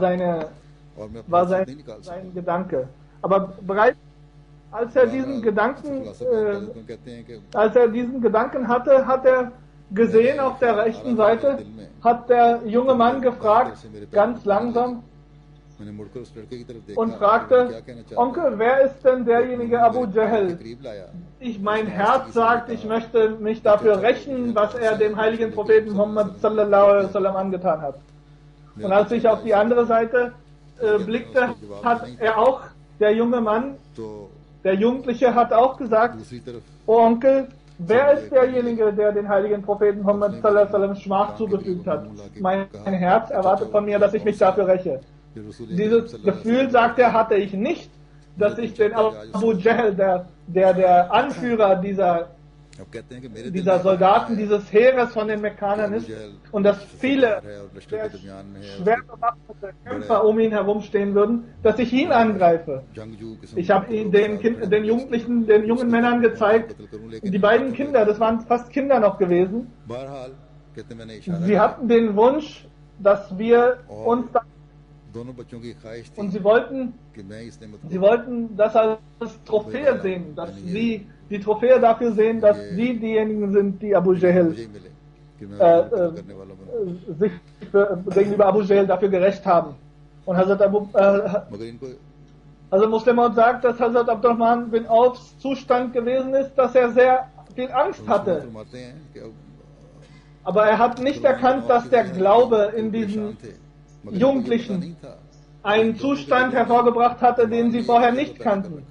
और मैं war अपना नहीं निकाल सकता। sein Gedanke. Aber bereits als er diesen Gedanken, कहते हैं कि als er diesen Gedanken hatte, hat er gesehen auf der rechten Seite, hat der junge Mann gefragt, ganz langsam, मैंने मुड़कर उस लड़के की तरफ देखा und क्या fragte, कहना चाहता है। Onkel, wer ist denn derjenige Abu Jahl? करीब लाया Mein Herz sagt, ich möchte mich dafür rächen, was er dem heiligen Propheten Muhammad sallallahu alaihi wasallam angetan hat. Und als ich auf die andere Seite blickte, hat er auch, der junge Mann, तो der Jugendliche hat auch gesagt, दूसरी तरफ oh Onkel, wer ist derjenige, der den heiligen Propheten Muhammad sallallahu alaihi wasallam Schmach zugefügt hat? Mein Herz erwartet von mir, dass ich mich dafür räche. Dieses Gefühl, sagt er, hatte ich nicht, dass ich den Abu Jahl, der Anführer dieser अब कहते हैं कि मेरे दिल dieser में Soldaten, dieses Heeres von den Mekkanern ist und dass viele है और लश्कर के दरमियान में है schwer bewaffnete Kämpfer um ihn herumstehen würden, dass ich ihn angreife. जंगजू किस्म Ich habe ihn den Jugendlichen, den jungen Männern gezeigt, die beiden Kinder, das waren fast Kinder noch gewesen, बहरहाल कहते मैंने इशारा sie hatten den Wunsch, dass wir uns da, दोनों बच्चों की ख्वाहिश थी und sie wollten कि मैं इस नेमत Sie wollten das als Trophäe sehen, dass sie die Trophäe dafür sehen, dass sie diejenigen sind, die Abu Jahl मुझे ही मिले कि कि मैं गलत करने वाला बनूं। sich gegenüber Abu Jahl dafür gerecht haben. Und मगर इनको also Muslim sagt, dass Hazrat Abdurrahman bin Aufs Zustand gewesen ist, dass er sehr viel Angst hatte. फरमाते हैं कि अब Aber er hat nicht erkannt, dass der Glaube in diesen Jugendlichen einen Zustand hervorgebracht hatte, den sie vorher nicht kannten.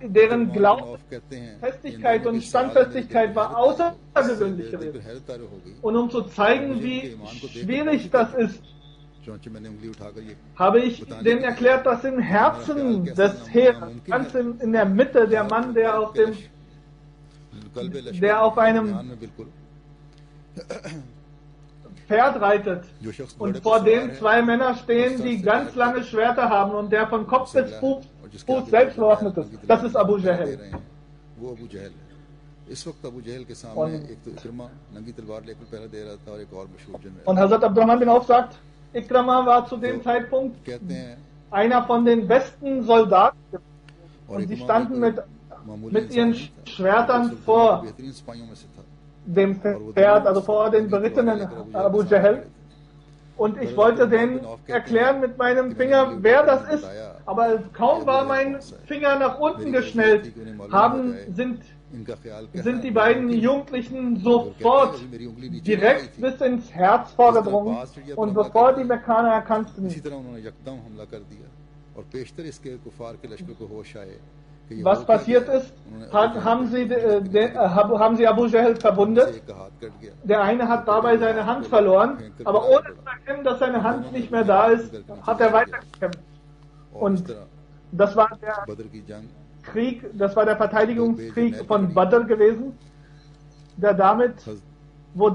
Deren Glaubensfestigkeit und Standfestigkeit war außergewöhnlich gewesen. Und um zu zeigen, wie schwierig das ist, habe ich denen erklärt, dass im Herzen des Heeres, ganz in der Mitte, der Mann, der auf einem Pferd reitet und vor dem zwei Männer stehen, die ganz lange Schwerter haben und der von Kopf bis Fuß selbst bewaffnet ist. Das ist Abu Jahl. Und Hazrat Abdurrahman bin Auf sagt, Ikrama war zu dem Zeitpunkt einer von den besten Soldaten und sie standen mit ihren Schwertern vor dem Pferd, also vor den berittenen Abu Jahl. Und ich wollte denen erklären mit meinem Finger, wer das ist. Aber kaum war mein Finger nach unten geschnellt, sind die beiden Jugendlichen sofort direkt bis ins Herz vorgedrungen. Und bevor die Mekkaner erkannten, was passiert ist, haben sie Abu Jahl verwundet. Der eine hat dabei seine Hand verloren, aber ohne zu erkennen, dass seine Hand nicht mehr da ist, hat er weitergekämpft. Und das war der Krieg, das war der Verteidigungskrieg von Badr gewesen, wo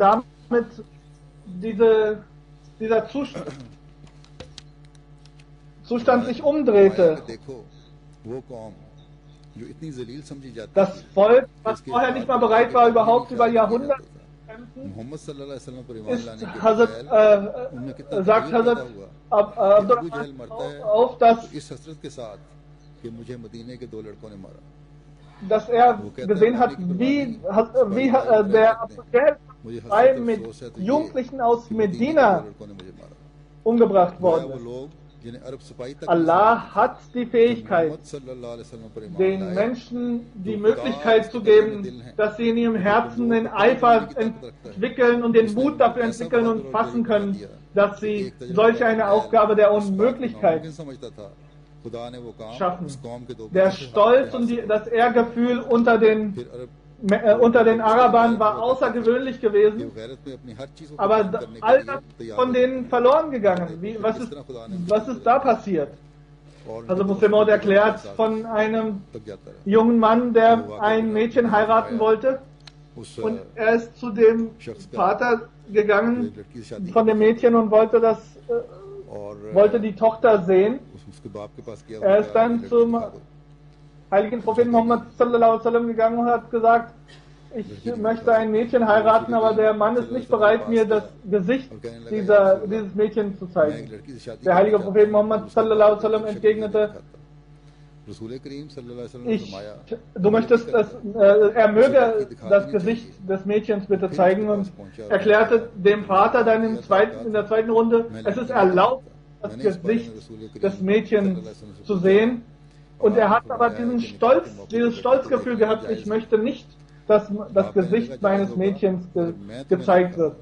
dieser Zustand sich umdrehte. Das Volk, was vorher nicht mal bereit war, überhaupt über Jahrhunderte zu kämpfen, sagt Hazrat Abdurrahman auf, dass er gesehen hat, wie der Abu Jahl mit Jugendlichen aus Medina umgebracht worden ist. Allah hat die Fähigkeit, den Menschen die Möglichkeit zu geben, dass sie in ihrem Herzen den Eifer entwickeln und den Mut dafür entwickeln und fassen können, dass sie solch eine Aufgabe der Unmöglichkeit schaffen. Der Stolz und das Ehrgefühl unter den Arabern war außergewöhnlich gewesen, aber all das von denen verloren gegangen. Was ist da passiert? Also Muslim Maud erklärt von einem jungen Mann, der ein Mädchen heiraten wollte, und er ist zu dem Vater gegangen von dem Mädchen und wollte die Tochter sehen. Er ist dann zum heiligen Propheten Muhammad sallallahu alaihi wasallam gegangen und hat gesagt, ich möchte ein Mädchen heiraten, aber der Mann ist nicht bereit, mir das Gesicht dieses Mädchens zu zeigen. Der heilige Prophet Muhammad sallallahu alaihi wasallam entgegnete, du möchtest, er möge das Gesicht des Mädchens bitte zeigen, und erklärte dem Vater dann in der zweiten Runde, es ist erlaubt, das Gesicht des Mädchens zu sehen. Und er hat aber dieses Stolzgefühl gehabt, ich möchte nicht, dass das Gesicht meines Mädchens gezeigt wird.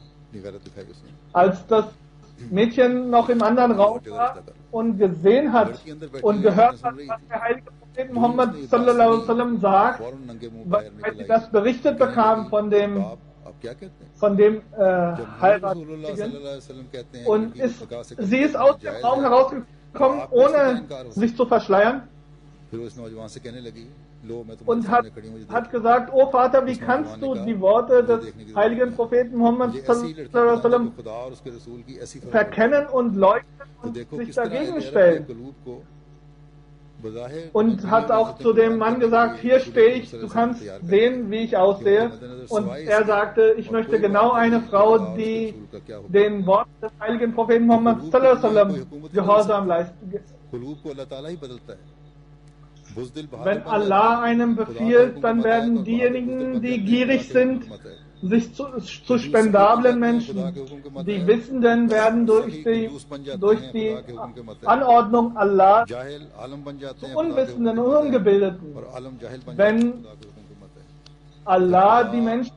Als das Mädchen noch im anderen Raum war und gesehen hat und gehört hat, was der heilige Prophet Muhammad sallallahu alaihi wasallam sagt, weil sie das berichtet bekam von dem Heiratlichen, und sie ist aus dem Raum herausgekommen, ohne sich zu verschleiern, und hat gesagt, oh Vater, wie kannst du die Worte des heiligen Propheten Muhammad sallallahu alaihi wasallam verkennen und leugnen und sich dagegen stellen? Und hat auch zu dem Mann gesagt, hier stehe ich, du kannst sehen, wie ich aussehe. Und er sagte, ich möchte genau eine Frau, die den Worten des heiligen Propheten Muhammad sallallahu alaihi wasallam Gehorsam leistet. Wenn Allah einem befiehlt, dann werden diejenigen, die gierig sind, sich zu spendablen Menschen. Die Wissenden werden durch die Anordnung Allah zu Unwissenden und Ungebildeten. Wenn Allah die Menschen,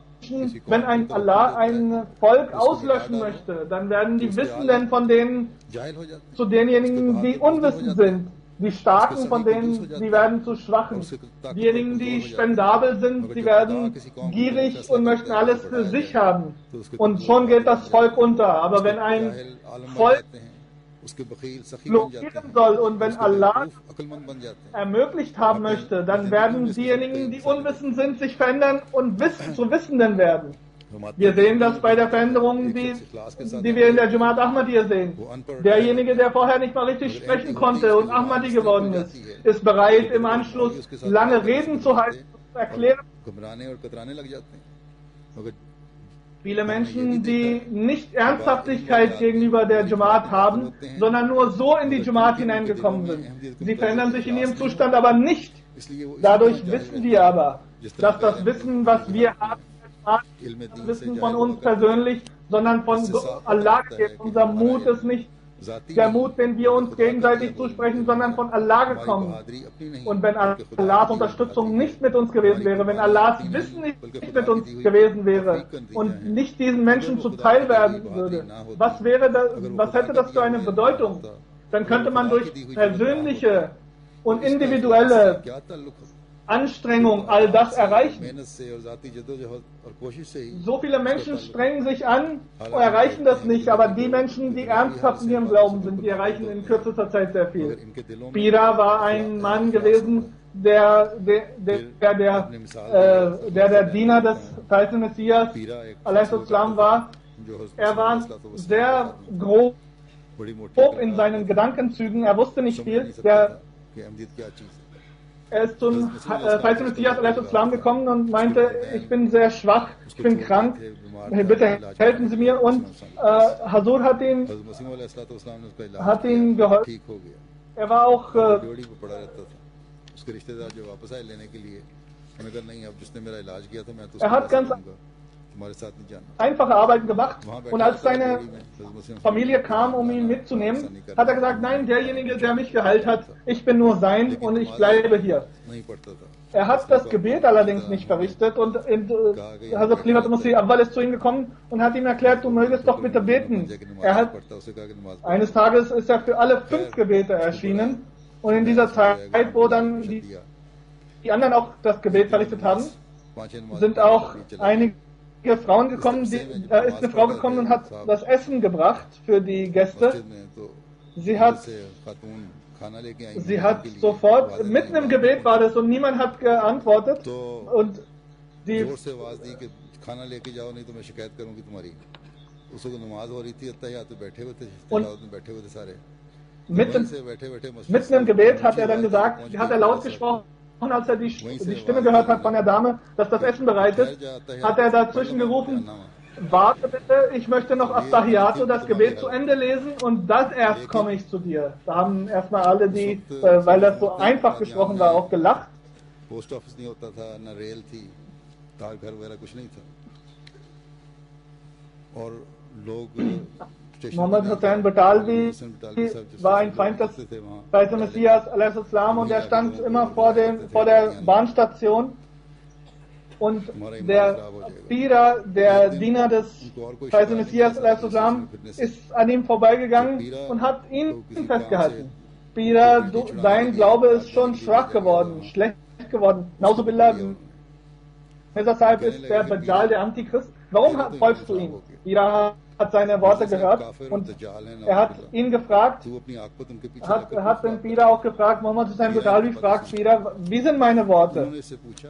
wenn Allah ein Volk auslöschen möchte, dann werden die Wissenden von denen zu denjenigen, die unwissend sind. Die Starken von denen, die werden zu Schwachen. Diejenigen, die spendabel sind, die werden gierig und möchten alles für sich haben. Und schon geht das Volk unter. Aber wenn ein Volk blockieren soll und wenn Allah ermöglicht haben möchte, dann werden diejenigen, die unwissend sind, sich verändern und zu Wissenden werden. Wir sehen das bei der Veränderung, die wir in der Jamaat Ahmadiyya sehen. Derjenige, der vorher nicht mal richtig sprechen konnte und Ahmadi geworden ist, ist bereit, im Anschluss lange Reden zu halten und zu erklären. Viele Menschen, die nicht Ernsthaftigkeit gegenüber der Jamaat haben, sondern nur so in die Jamaat hineingekommen sind. Sie verändern sich in ihrem Zustand aber nicht. Dadurch wissen wir aber, dass das Wissen, was wir haben, das Wissen von uns persönlich, sondern von Allah geht. Unser Mut ist nicht der Mut, den wir uns gegenseitig zusprechen, sondern von Allah gekommen. Und wenn Allahs Unterstützung nicht mit uns gewesen wäre, wenn Allahs Wissen nicht mit uns gewesen wäre und nicht diesen Menschen zuteil werden würde, was hätte das für eine Bedeutung? Dann könnte man durch persönliche und individuelle Anstrengung all das erreichen. So viele Menschen strengen sich an und erreichen das nicht, aber die Menschen, die ernsthaft in ihrem Glauben sind, die erreichen in kürzester Zeit sehr viel. Pira war ein Mann gewesen, der Diener des Feisten Messias a.s. war. Er war sehr grob in seinen Gedankenzügen, er wusste nicht viel. Er ist zum Feisten Messias a.s. gekommen und meinte, ich bin sehr schwach, ich bin krank, bitte helfen Sie mir. Und Hazur hat ihm geholfen. Er war auch er hat ganz einfache Arbeiten gemacht und als seine Familie kam, um ihn mitzunehmen, hat er gesagt, nein, derjenige, der mich geheilt hat, ich bin nur sein und ich bleibe hier. Er hat das Gebet allerdings nicht verrichtet und Hazrat Khalifatul Masih Awwal ist zu ihm gekommen und hat ihm erklärt, du mögest doch bitte beten. Eines Tages ist er für alle 5 Gebete erschienen und in dieser Zeit, wo dann die anderen auch das Gebet verrichtet haben, sind auch einige Frauen gekommen, ist eine Frau gekommen und hat das Essen gebracht für die Gäste. Sie hat sofort, mitten im Gebet war das und niemand hat geantwortet und die mitten im Gebet hat er dann gesagt, hat er laut gesprochen, und als er die Stimme gehört hat von der Dame, dass das Essen bereit ist, hat er dazwischen gerufen, warte bitte, ich möchte noch Astahiyato, das Gebet zu Ende lesen und dann erst komme ich zu dir. Da haben erstmal alle weil das so einfach gesprochen war, auch gelacht. Muhammad Hussain Batalvi war ein Feind des Feisten Messias a.s. und er stand immer vor der Bahnstation und der Pira, der Diener des Feisten Messias a.s. ist an ihm vorbeigegangen und hat ihn festgehalten. Pira, dein Glaube ist schon schwach geworden, schlecht geworden. Nauzubillah, Mirza Sahib ist der Dajjal, der Antichrist. Warum folgst du ihm? Pira hat seine Worte gehört und er hat ihn gefragt, hat den Pira auch gefragt, Muhammad Hussain Batalvi fragt Pira, wie sind meine Worte?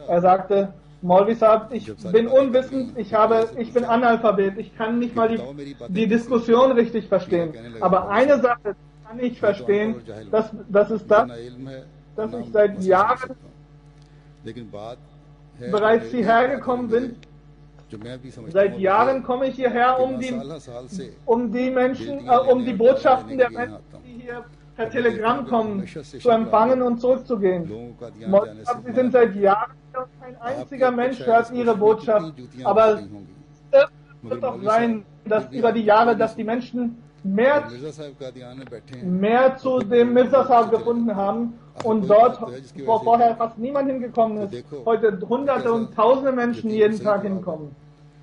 Er sagte, Maulvi Sahib, ich bin unwissend, ich bin Analphabet, ich kann nicht mal die Diskussion richtig verstehen. Aber eine Sache kann ich verstehen, das ist das, dass ich seit Jahren bereits hierher gekommen bin. Seit Jahren komme ich hierher, um die Botschaften der Menschen, die hier per Telegramm kommen, zu empfangen und zurückzugehen. Sie sind seit Jahren, kein einziger Mensch hört ihre Botschaft, aber wird doch sein, dass über die Jahre, dass die Menschen mehr zu dem Mirza Sahib gefunden haben und dort, wo vorher fast niemand hingekommen ist, heute Hunderte und Tausende Menschen jeden Tag hinkommen.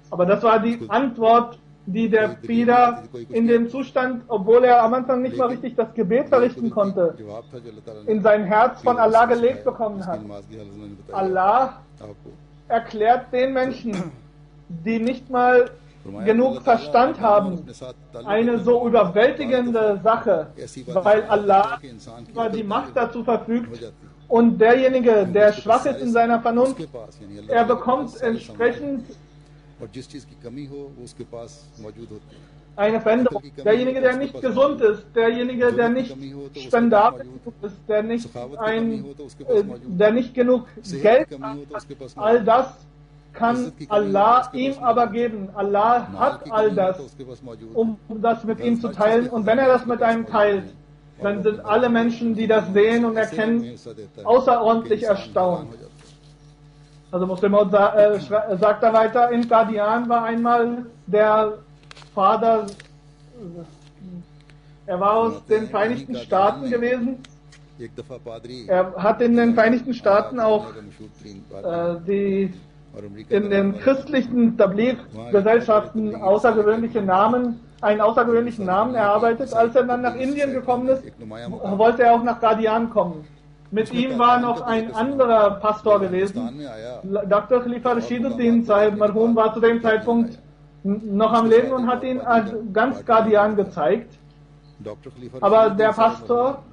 Aber das war die Antwort, die der Pira in dem Zustand, obwohl er am Anfang nicht mal richtig das Gebet verrichten konnte, in sein Herz von Allah gelegt bekommen hat. Allah erklärt den Menschen, die nicht mal genug Verstand haben, eine so überwältigende Sache, weil Allah über die Macht dazu verfügt und derjenige, der schwach ist in seiner Vernunft, er bekommt entsprechend eine Veränderung. Derjenige, der nicht gesund ist, derjenige, der nicht spendabel ist, der nicht genug Geld hat, all das kann Allah ihm aber geben. Allah hat all das, um das mit ihm zu teilen. Und wenn er das mit einem teilt, dann sind alle Menschen, die das sehen und erkennen, außerordentlich erstaunt. Also Muslim Maud sagt da weiter, in Qadian war einmal der Vater, er war aus den Vereinigten Staaten gewesen. Er hat in den Vereinigten Staaten auch in den christlichen Tabligh-Gesellschaften einen außergewöhnlichen Namen erarbeitet. Als er dann nach Indien gekommen ist, wollte er auch nach Qadian kommen. Mit ihm war noch ein anderer Pastor gewesen. Dr. Khalifa Rashiduddin Sahib Marhum war zu dem Zeitpunkt noch am Leben und hat ihn ganz Qadian gezeigt. Aber der Pastor,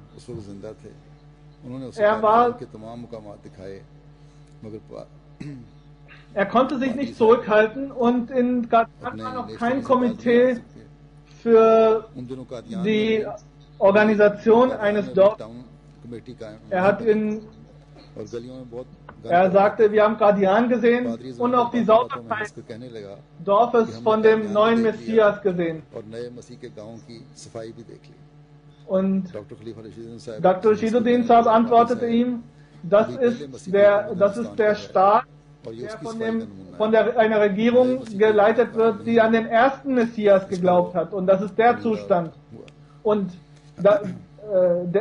er konnte sich nicht zurückhalten und in Qadian war noch kein Komitee für die Organisation eines Dorfes. Er sagte, wir haben Qadian gesehen und auch die Sauberkeit des Dorfes von dem neuen Messias gesehen. Und Dr. Rashiduddin Sahib antwortete ihm, das ist der Staat, der von einer Regierung geleitet wird, die an den ersten Messias geglaubt hat. Und das ist der Zustand. Und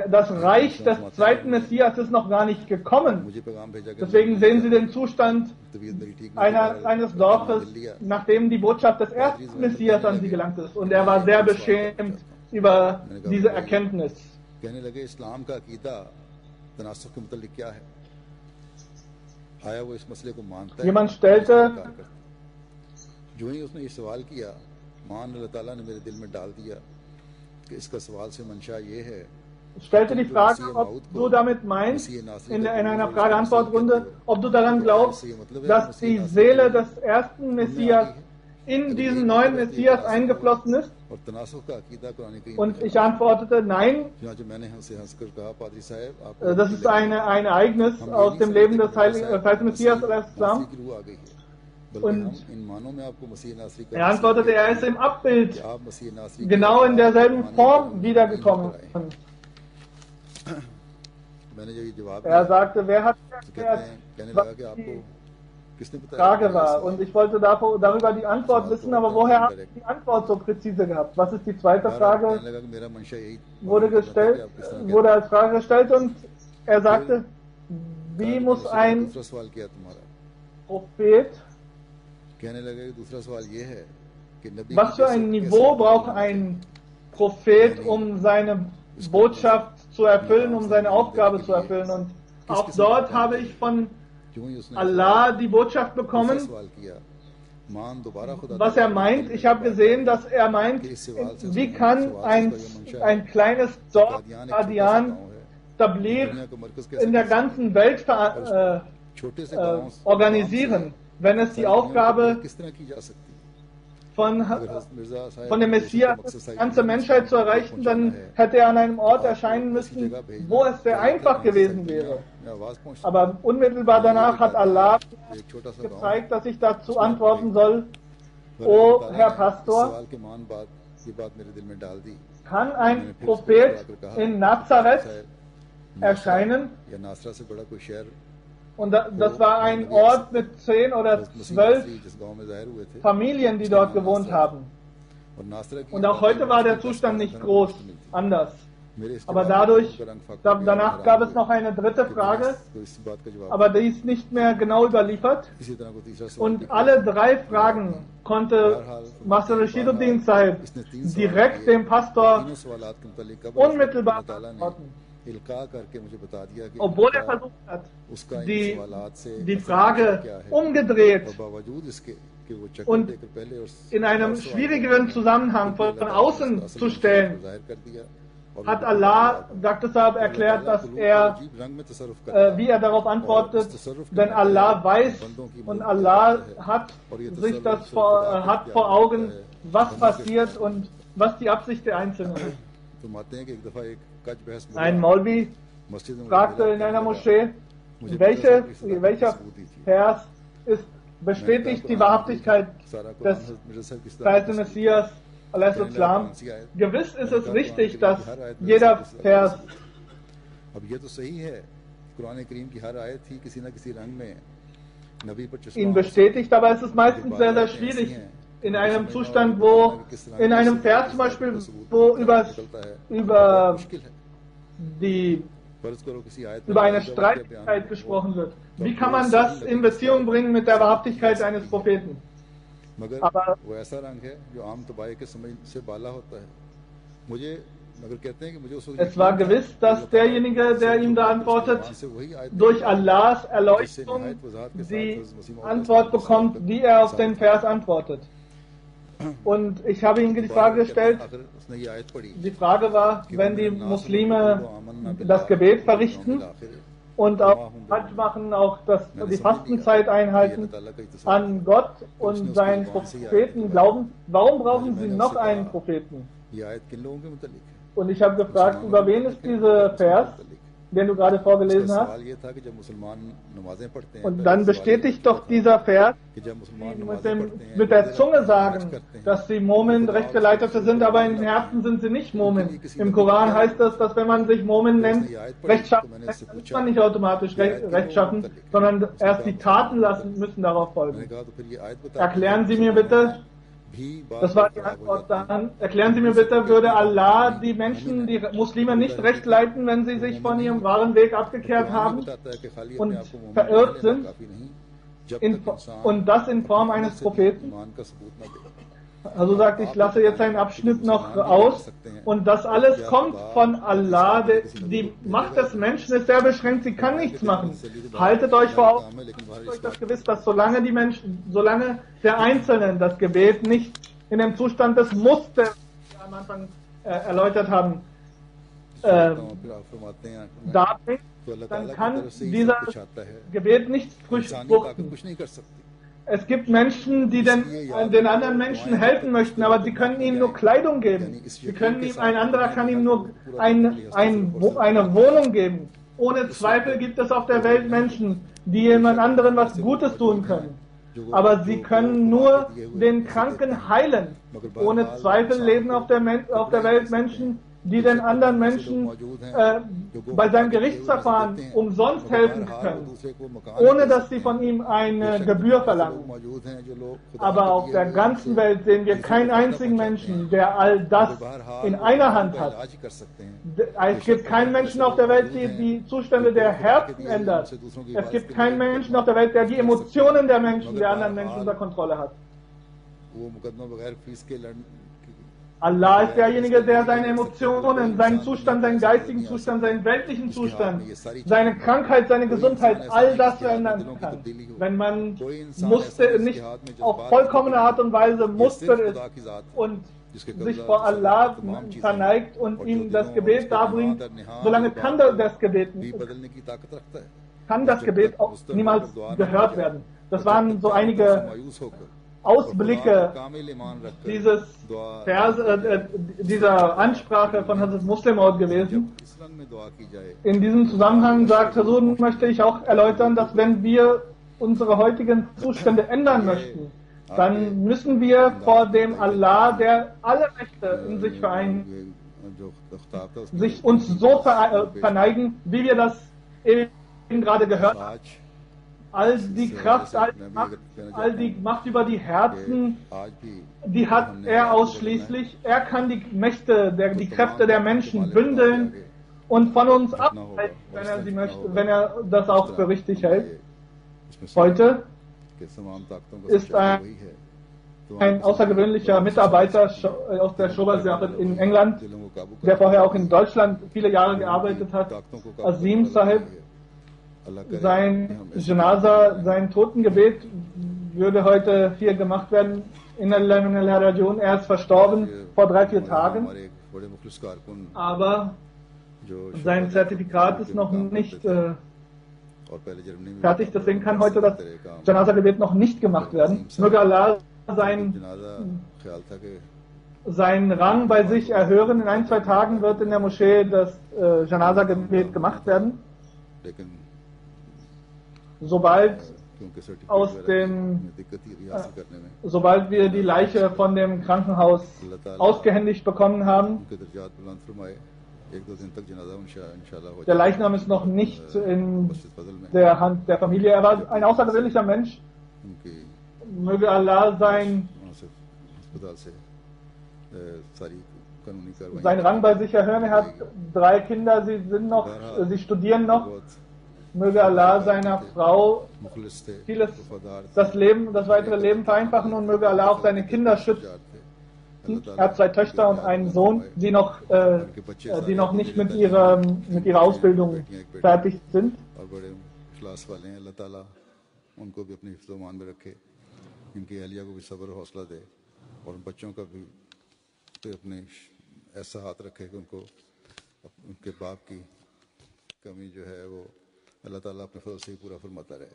das Reich des zweiten Messias ist noch gar nicht gekommen. Deswegen sehen Sie den Zustand eines Dorfes, nachdem die Botschaft des ersten Messias an sie gelangt ist. Und er war sehr beschämt über diese Erkenntnis. Jemand stellte die Frage, ob du damit meinst, in einer Frage-Antwort-Runde, ob du daran glaubst, dass die Seele des ersten Messias in diesen neuen Messias eingeflossen ist? Und ich antwortete, nein. Das ist ein Ereignis aus dem Leben des heiligen Messias. Und er antwortete, er ist im Abbild genau in derselben Form wiedergekommen. Er sagte, wer hat erklärt, was die Frage war? Und ich wollte darüber die Antwort wissen, aber woher hat die Antwort so präzise gehabt? Was ist die zweite Frage? Wurde als Frage gestellt und er sagte, wie muss ein Prophet, was für ein Niveau braucht ein Prophet, um seine Botschaft zu erfüllen, um seine Aufgabe zu erfüllen? Und auch dort habe ich von Allah die Botschaft bekommen, was er meint. Ich habe gesehen, dass er meint, wie kann ein kleines Dorf, Qadian, Tabligh, in der ganzen Welt organisieren, wenn es die Aufgabe von dem Messias die ganze Menschheit zu erreichen, dann hätte er an einem Ort erscheinen müssen, wo es sehr einfach gewesen wäre. Aber unmittelbar danach hat Allah gezeigt, dass ich dazu antworten soll, O Herr Pastor, kann ein Prophet in Nazareth erscheinen? Und das war ein Ort mit 10 oder 12 Familien, die dort gewohnt haben. Und auch heute war der Zustand nicht groß anders. Aber danach gab es noch eine dritte Frage, aber die ist nicht mehr genau überliefert. Und alle 3 Fragen konnte Master Rashiduddin Sahib direkt dem Pastor unmittelbar beantworten. Obwohl er versucht hat, die Frage umgedreht und in einem schwierigeren Zusammenhang von außen zu stellen, hat Allah, Dr. Sahib, erklärt, dass wie er darauf antwortet, denn Allah weiß und Allah hat sich hat vor Augen, was passiert und was die Absicht der Einzelnen ist. Ein Maulvi fragte in einer Moschee, welcher Vers bestätigt die Wahrhaftigkeit des verheißenen Messias, Islam. Gewiss ist es richtig, dass jeder Vers ihn bestätigt, aber es ist meistens sehr, sehr schwierig in einem Zustand, in einem Vers zum Beispiel, wo über eine Streitigkeit gesprochen wird. Wie kann man das in Beziehung bringen mit der Wahrhaftigkeit eines Propheten? Aber es war gewiss, dass derjenige, der ihm da antwortet, durch Allahs Erleuchtung die Antwort bekommt, wie er auf den Vers antwortet. Und ich habe ihm die Frage gestellt, die Frage war, wenn die Muslime das Gebet verrichten und auch Hajj machen, auch die Fastenzeit einhalten, an Gott und seinen Propheten glauben, warum brauchen sie noch einen Propheten? Und ich habe gefragt, über wen ist dieser Vers, den du gerade vorgelesen hast? Und dann bestätigt doch dieser Vers, die mit der Zunge sagen, dass sie Mu'min, Rechtgeleitete sind, aber in den Herzen sind sie nicht Mu'min. Im Koran heißt es, dass wenn man sich Mu'min nennt, rechtschaffen, dann ist man nicht automatisch rechtschaffen, sondern erst die Taten müssen darauf folgen. Erklären Sie mir bitte, das war die Antwort dann. Erklären Sie mir bitte, würde Allah die Menschen, die Muslime nicht recht leiten, wenn sie sich von ihrem wahren Weg abgekehrt haben und verirrt sind? Und das in Form eines Propheten? Also sagt, ich lasse jetzt einen Abschnitt noch aus. Und das alles kommt von Allah. Die Macht des Menschen ist sehr beschränkt, sie kann nichts machen. Haltet euch vor Augen, euch das gewiss, dass solange der Einzelnen das Gebet nicht in dem Zustand des Musters, die wir am Anfang erläutert haben, darbringt, dann kann dieser Gebet nichts fruchten. Es gibt Menschen, die den anderen Menschen helfen möchten, aber sie können ihnen nur Kleidung geben. Ein anderer kann ihm nur eine Wohnung geben. Ohne Zweifel gibt es auf der Welt Menschen, die jemand anderen was Gutes tun können. Aber sie können nur den Kranken heilen. Ohne Zweifel leben auf der Welt Menschen, die den anderen Menschen bei seinem Gerichtsverfahren umsonst helfen können, ohne dass sie von ihm eine Gebühr verlangen. Aber auf der ganzen Welt sehen wir keinen einzigen Menschen, der all das in einer Hand hat. Es gibt keinen Menschen auf der Welt, der die Zustände der Herzen ändert. Es gibt keinen Menschen auf der Welt, der die Emotionen der anderen Menschen unter Kontrolle hat. Allah ist derjenige, der seine Emotionen, seinen Zustand, seinen geistigen Zustand, seinen weltlichen Zustand, seine Krankheit, seine Gesundheit, all das verändern kann. Wenn man nicht auf vollkommene Art und Weise Muster ist und sich vor Allah verneigt und ihm das Gebet darbringt, solange kann das Gebet auch niemals gehört werden. Das waren so einige Ausblicke dieser Ansprache von Hazrat Muslim Maud gewesen. In diesem Zusammenhang sagt Hazur, möchte ich auch erläutern, dass wenn wir unsere heutigen Zustände ändern möchten, dann müssen wir vor dem Allah, der alle Rechte in sich vereint, uns so verneigen, wie wir das eben gerade gehört haben. all die Kraft, all die Macht über die Herzen, die hat er ausschließlich. Er kann die Mächte, die Kräfte der Menschen bündeln und von uns abhalten, wenn er sie möchte, wenn er das auch für richtig hält. Heute ist ein außergewöhnlicher Mitarbeiter aus der Shobha in England, der vorher auch in Deutschland viele Jahre gearbeitet hat, Azim Sahib. Sein Janaza, sein Totengebet würde heute hier gemacht werden. Er ist verstorben vor 3-4 Tagen, aber sein Zertifikat ist noch nicht fertig, deswegen kann heute das Janaza-Gebet noch nicht gemacht werden. Möge Allah seinen Rang bei sich erhören. In 1-2 Tagen wird in der Moschee das Janaza-Gebet gemacht werden. Sobald wir die Leiche von dem Krankenhaus ausgehändigt bekommen haben, der Leichnam ist noch nicht in der Hand der Familie. Er war ein außergewöhnlicher Mensch. Möge Allah seinen Rang bei sich erhöhen. Er hat 3 Kinder, sie studieren noch. Möge Allah seiner Frau das weitere Leben vereinfachen und möge Allah auch seine Kinder schützen. Er hat 2 Töchter und einen Sohn, die noch nicht mit ihrer Ausbildung fertig sind. इनकी अहलिया को भी सब्र और हौसला दे और उन बच्चों का भी अपने ऐसा हाथ रखे कि उनके बाप की कमी जो है वो अल्लाह ताला अपने फजल से ही पूरा फरमाता रहे।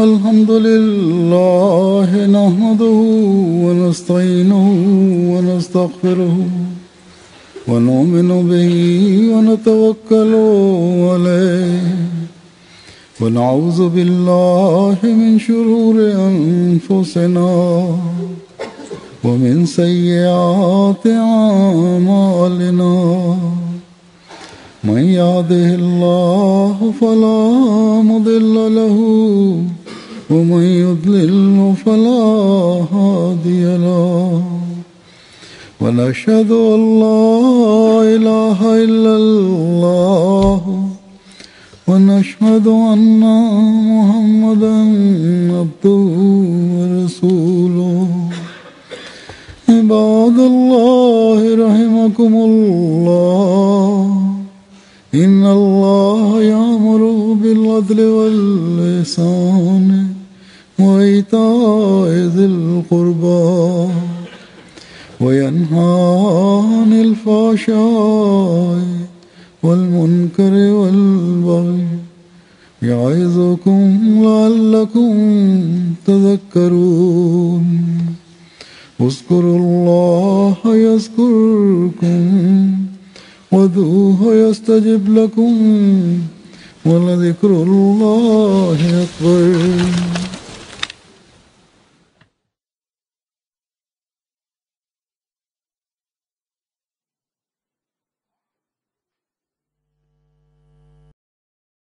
الحمد لله نحمده ونستعينه ونستغفره ونؤمن به ونتوكل عليه ونعوذ بالله من شرور أنفسنا ومن سيئات أعمالنا من يهده الله فلا مضل له ومن يضلل فلا هادي له ونشهد أن لا إله إلا الله ونشهد أن محمدا عبده ورسوله عباد الله رحمكم الله إن الله يأمر بالعدل والإحسان وإيتاء ذي القربى وينهى عن الفحشاء والمنكر والبغي يعظكم لعلكم تذكرون اذكروا الله يذكركم وادعوه يستجب لكم ولذكر الله أكبر